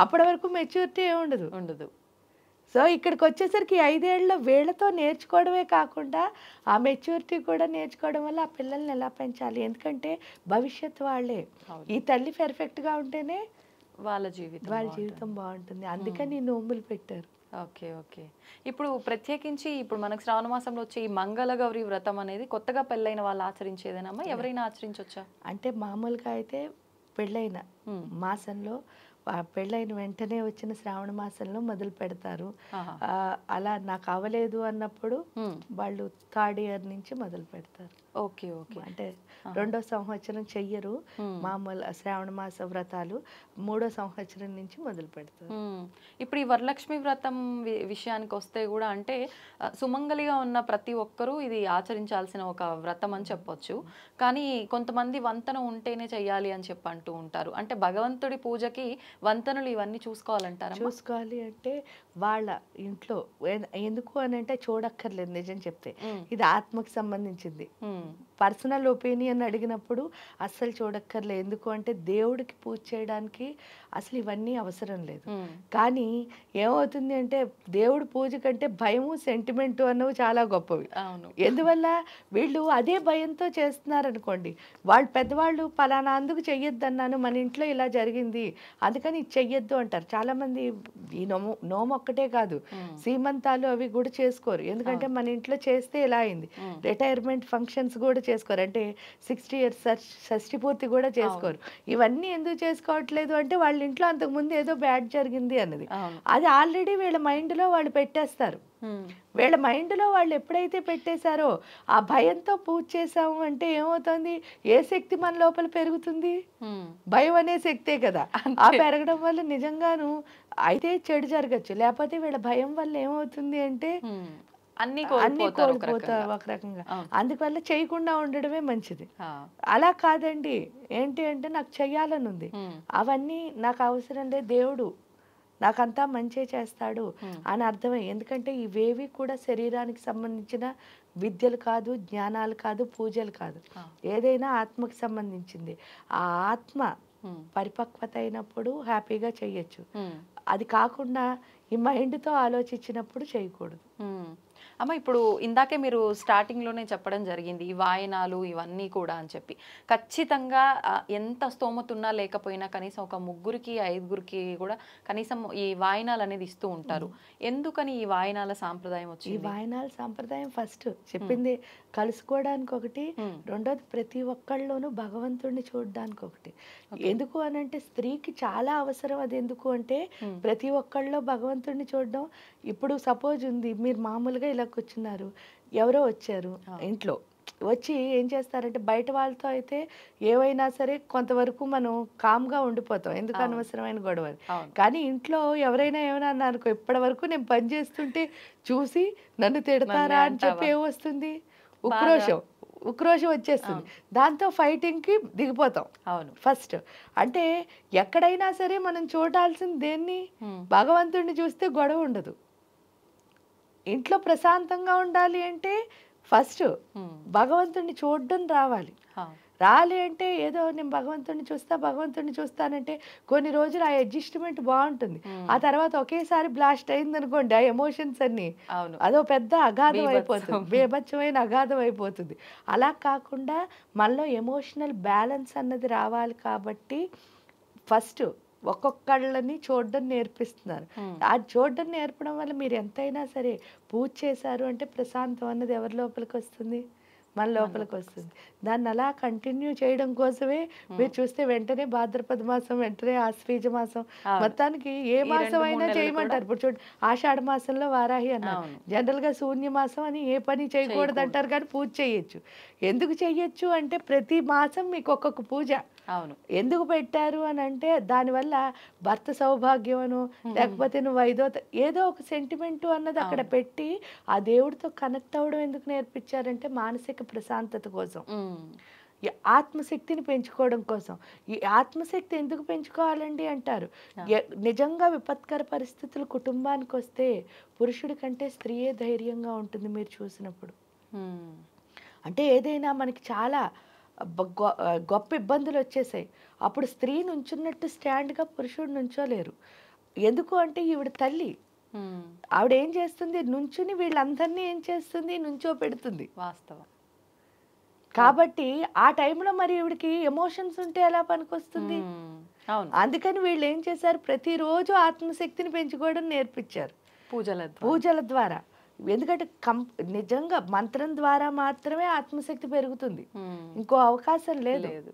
అప్పటి వరకు మెచ్యూరిటీ ఉండదు. సో ఇక్కడికి వచ్చేసరికి 5 ఏళ్ళలో వీళ్ళతో నేర్చుకోవడమే కాకుండా ఆ మెచ్యూరిటీ కూడా నేర్చుకోవడం వల్ల ఆ పిల్లల్ని ఎలా పెంచాలి, ఎందుకంటే భవిష్యత్తు వాళ్ళే. ఈ తల్లి పెర్ఫెక్ట్గా ఉంటేనే వాళ్ళ జీవితం బాగుంటుంది. అందుకని నోములు పెట్టారు. Okay okay. ఇప్పుడు ప్రత్యేకించి ఇప్పుడు మనకు శ్రావణ మాసంలో వచ్చే ఈ మంగళగౌరి వ్రతం అనేది కొత్తగా పెళ్ళైన వాళ్ళు ఆచరించేదేనమ్మా, ఎవరైనా ఆచరించవచ్చా? అంటే మామూలుగా అయితే పెళ్ళైన మాసంలో, పెళ్ళైన వెంటనే వచ్చిన శ్రావణ మాసంలో మొదలు పెడతారు. అలా నాకు అవ్వలేదు అన్నప్పుడు వాళ్ళు 3rd ఇయర్ నుంచి మొదలు పెడతారు. Okay okay. అంటే 2వ సంవత్సరం చెయ్యరు మామూలు శ్రావణ మాస వ్రతాలు, 3వ సంవత్సరం నుంచి మొదలు పెడతారు. ఇప్పుడు ఈ వరలక్ష్మి వ్రతం విషయానికి వస్తే కూడా అంటే సుమంగలిగా ఉన్న ప్రతి ఒక్కరూ ఇది ఆచరించాల్సిన ఒక వ్రతం అని చెప్పొచ్చు. కానీ కొంతమంది వంతన ఉంటేనే చెయ్యాలి అని చెప్పి అంటూ ఉంటారు. అంటే భగవంతుడి పూజకి వంతనులు ఇవన్నీ చూసుకోవాలంటారా? చూసుకోవాలి అంటే వాళ్ళ ఇంట్లో ఎందుకు అని అంటే చూడక్కర్లేదు. నిజం చెప్తే ఇది ఆత్మకి సంబంధించింది. పర్సనల్ ఒపీనియన్ అడిగినప్పుడు అస్సలు చూడక్కర్లేదు. ఎందుకు అంటే దేవుడికి పూజ చేయడానికి అసలు ఇవన్నీ అవసరం లేదు. కానీ ఏమవుతుంది అంటే దేవుడి పూజ కంటే భయము, సెంటిమెంటు అన్నవి చాలా గొప్పవి. ఎందువల్ల వీళ్ళు అదే భయంతో చేస్తున్నారు అనుకోండి. వాళ్ళు పెద్దవాళ్ళు పలానా అందుకు చెయ్యొద్దన్నాను, మన ఇంట్లో ఇలా జరిగింది అందుకని ఇది చెయ్యొద్దు అంటారు. చాలా మంది ఈ నోము ఒక్కటే కాదు, సీమంతాలు అవి కూడా చేసుకోరు. ఎందుకంటే మన ఇంట్లో చేస్తే ఇలా అయింది. రిటైర్మెంట్ ఫంక్షన్స్ కూడా చేసుకోరు. అంటే 60 years షష్ఠి పూర్తి కూడా చేసుకోరు. ఇవన్నీ ఎందుకు చేసుకోవట్లేదు అంటే వాళ్ళ ఇంట్లో అంతకుముందు ఏదో బ్యాడ్ జరిగింది అన్నది. అది ఆల్రెడీ వీళ్ళ మైండ్లో వాళ్ళు పెట్టేస్తారు. వీళ్ళ మైండ్లో వాళ్ళు ఎప్పుడైతే పెట్టేశారో ఆ భయంతో పూజ చేసాము అంటే ఏమవుతుంది, ఏ శక్తి మన లోపల పెరుగుతుంది? భయం అనే శక్తే కదా. ఆ పెరగడం వల్ల నిజంగాను అయితే చెడు జరగచ్చు. లేకపోతే వీళ్ళ భయం వల్ల ఏమవుతుంది అంటే అన్ని కోల్పోతారు ఒక రకంగా. అందువల్ల చేయకుండా ఉండడమే మంచిది. అలా కాదండి, ఏంటి అంటే నాకు చెయ్యాలని ఉంది, అవన్నీ నాకు అవసరం లేదు, దేవుడు నాకంతా మంచి చేస్తాడు అని అర్థమై. ఎందుకంటే ఇవేవి కూడా శరీరానికి సంబంధించిన విద్యలు కాదు, జ్ఞానాలు కాదు, పూజలు కాదు. ఏదైనా ఆత్మకి సంబంధించింది. ఆ ఆత్మ పరిపక్వత అయినప్పుడు హ్యాపీగా చెయ్యొచ్చు. అది కాకుండా ఈ మైండ్తో ఆలోచించినప్పుడు చేయకూడదు. అమ్మ ఇప్పుడు ఇందాకే మీరు స్టార్టింగ్లోనే చెప్పడం జరిగింది ఈ వాయనాలు ఇవన్నీ కూడా అని చెప్పి. ఖచ్చితంగా ఎంత స్తోమత ఉన్నా లేకపోయినా కనీసం ఒక 3కి 5గురికి కూడా కనీసం ఈ వాయనాలు అనేది ఇస్తూ ఉంటారు. ఎందుకని ఈ వాయనాల సాంప్రదాయం వచ్చింది? ఈ వాయనాల సాంప్రదాయం ఫస్ట్ చెప్పింది కలుసుకోవడానికి ఒకటి, రెండోది ప్రతి ఒక్కళ్ళలోనూ భగవంతుడిని చూడడానికి ఒకటి. ఎందుకు అని అంటే స్త్రీకి చాలా అవసరం. అది ఎందుకు అంటే ప్రతి ఒక్కళ్ళలో భగవంతుడిని చూడడం. ఇప్పుడు సపోజ్ ఉంది, మీరు మామూలుగా ఇలా కూర్చున్నారు, ఎవరో వచ్చారు ఇంట్లో, వచ్చి ఏం చేస్తారంటే బయట వాళ్ళతో అయితే ఏవైనా సరే కొంతవరకు మనం కామ్గా ఉండిపోతాం, ఎందుకు అనవసరమైన గొడవ. కానీ ఇంట్లో ఎవరైనా ఏమైనా అన్నారనుకో, ఇప్పటి వరకు నేను పని చేస్తుంటే చూసి నన్ను తిడతారా అని చెప్పి ఏమొస్తుంది, ఉక్రోషం వచ్చేస్తుంది. దాంతో ఫైటింగ్కి దిగిపోతాం. ఫస్ట్ అంటే ఎక్కడైనా సరే మనం చూడాల్సింది దేన్ని, భగవంతుడిని చూస్తే గొడవ ఉండదు. ఇంట్లో ప్రశాంతంగా ఉండాలి అంటే ఫస్ట్ భగవంతుడిని చూడడం రావాలి. అంటే ఏదో నేను భగవంతుడిని చూస్తానంటే కొన్ని రోజులు ఆ అడ్జస్ట్మెంట్ బాగుంటుంది. ఆ తర్వాత ఒకేసారి బ్లాస్ట్ అయింది అనుకోండి, ఆ ఎమోషన్స్ అన్ని అదో పెద్ద అగాధం అయిపోతుంది, బేభత్సమైన అగాధం అయిపోతుంది. అలా కాకుండా మనలో ఎమోషనల్ బ్యాలెన్స్ అన్నది రావాలి. కాబట్టి ఫస్ట్ ఒక్కొక్కళ్ళని చూడడం నేర్పిస్తున్నారు. ఆ చూడడం నేర్పడం వల్ల మీరు ఎంతైనా సరే పూజ చేశారు అంటే ప్రశాంతం అన్నది ఎవరి లోపలికి వస్తుంది, మన లోపలికి వస్తుంది. దాన్ని అలా కంటిన్యూ చేయడం కోసమే మీరు చూస్తే వెంటనే భాద్రపద మాసం, వెంటనే ఆశ్వీజ మాసం, మొత్తానికి ఏ మాసం అయినా చేయమంటారు. ఇప్పుడు చూడండి, ఆషాఢ మాసంలో వారాహి అన్నారు. జనరల్ గా శూన్య మాసం అని ఏ పని చేయకూడదు అంటారు, కానీ పూజ చేయొచ్చు. ఎందుకు చెయ్యొచ్చు అంటే ప్రతి మాసం మీకు ఒక్కొక్క పూజ ఎందుకు పెట్టారు అని అంటే దానివల్ల భర్త సౌభాగ్యం అను, లేకపోతే నువ్వు ఏదో ఒక సెంటిమెంట్ అన్నది అక్కడ పెట్టి ఆ దేవుడితో కనెక్ట్ అవ్వడం ఎందుకు నేర్పించారంటే మానసిక ప్రశాంతత కోసం, ఈ ఆత్మశక్తిని పెంచుకోవడం కోసం. ఈ ఆత్మశక్తి ఎందుకు పెంచుకోవాలండి అంటారు. నిజంగా విపత్కర పరిస్థితులు కుటుంబానికి వస్తే పురుషుడి కంటే స్త్రీయే ధైర్యంగా ఉంటుంది. మీరు చూసినప్పుడు అంటే ఏదైనా మనకి చాలా గొప్ప ఇబ్బందులు వచ్చేసాయి, అప్పుడు స్త్రీ నుంచున్నట్టు స్టాండ్గా పురుషుడు నుంచోలేరు. ఎందుకు అంటే ఈవిడ తల్లి, ఆవిడ ఏం చేస్తుంది, నుంచుని వీళ్ళందరినీ ఏం చేస్తుంది, నుంచో పెడుతుంది. వాస్తవం. కాబట్టి ఆ టైంలో మరి ఈవిడికి ఎమోషన్స్ ఉంటే ఎలా పనికొస్తుంది? అందుకని వీళ్ళు ఏం చేశారు, ప్రతిరోజు ఆత్మశక్తిని పెంచుకోవడం నేర్పించారు పూజల ద్వారా. ఎందుకంటే నిజంగా మంత్రం ద్వారా మాత్రమే ఆత్మశక్తి పెరుగుతుంది, ఇంకో అవకాశం లేదు.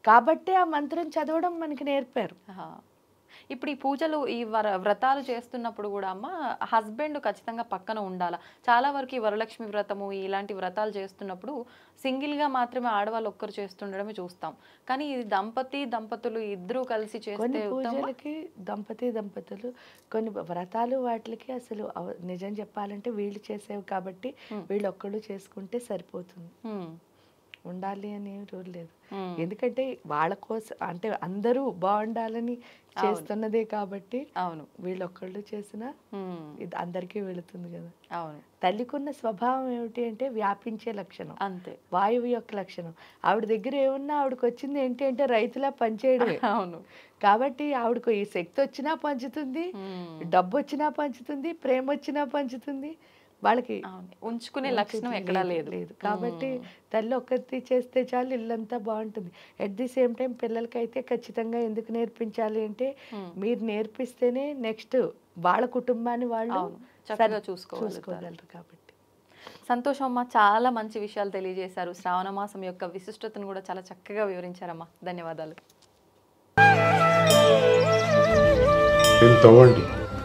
కాబట్టి ఆ మంత్రం చదవడం మనకి నేర్పారు. ఇప్పుడు ఈ పూజలు, ఈ వ్రతాలు చేస్తున్నప్పుడు కూడా అమ్మ హస్బెండ్ ఖచ్చితంగా పక్కన ఉండాలా? చాలా వరకు ఈ వరలక్ష్మి వ్రతము ఇలాంటి వ్రతాలు చేస్తున్నప్పుడు సింగిల్గా మాత్రమే ఆడవాళ్ళు ఒక్కరు చేస్తుండడమే చూస్తాం. కానీ ఇది దంపతులు ఇద్దరు కలిసి చేస్తే పూజలకి దంపతులు కొన్ని వ్రతాలు వాటికి అసలు నిజం చెప్పాలంటే వీళ్ళు చేసేవి కాబట్టి వీళ్ళు ఒక్కళ్ళు చేసుకుంటే సరిపోతుంది, ఉండాలి అని రూల్ లేదు. ఎందుకంటే వాళ్ళ కోసం అంటే అందరూ బాగుండాలని చేస్తున్నదే కాబట్టి వీళ్ళొక్కళ్ళు చేసినా ఇది అందరికీ వెళుతుంది కదా. తల్లికున్న స్వభావం ఏమిటి అంటే వ్యాపించే లక్షణం, అంతే వాయువు యొక్క లక్షణం. ఆవిడ దగ్గర ఏమన్నా ఆవిడకి వచ్చింది ఏంటి అంటే రైతులా పనిచేయడమే. కాబట్టి ఆవిడకు ఈ శక్తి వచ్చినా పంచుతుంది, డబ్బు వచ్చినా పంచుతుంది, ప్రేమ వచ్చినా పంచుతుంది. వాళ్ళకి ఉంచుకునే లక్షణం ఎక్కడా లేదు. కాబట్టి తల్లి ఒక్కటి చేస్తే చాలు, ఇల్లంతా బాగుంటుంది. అట్ ది సేమ్ టైం పిల్లలకైతే ఖచ్చితంగా ఎందుకు నేర్పించాలి అంటే మీరు నేర్పిస్తేనే నెక్స్ట్ వాళ్ళ కుటుంబాన్ని వాళ్ళు చక్కగా చూసుకోగలరు. కాబట్టి సంతోషం అమ్మా, చాలా మంచి విషయాలు తెలియజేశారు. శ్రావణ మాసం యొక్క విశిష్టతను కూడా చాలా చక్కగా వివరించారమ్మా. ధన్యవాదాలు.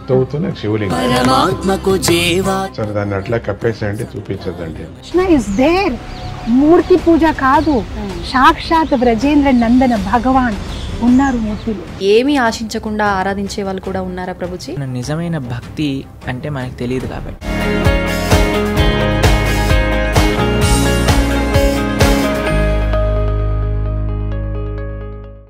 తవ్వుతూనే శివలింగం సరే దాన్ని అట్లా కప్పేసేయండి, చూపించదండి. మూర్తి పూజ కాదు, సాక్షాత్ బ్రజేంద్ర నందన భగవాన్ ఉన్నారు మూర్తిలో. ఏమీ ఆశించకుండా ఆరాధించే వాళ్ళు కూడా ఉన్నారా ప్రభుజీ? నిజమైన భక్తి అంటే మనకు తెలియదు కాబట్టి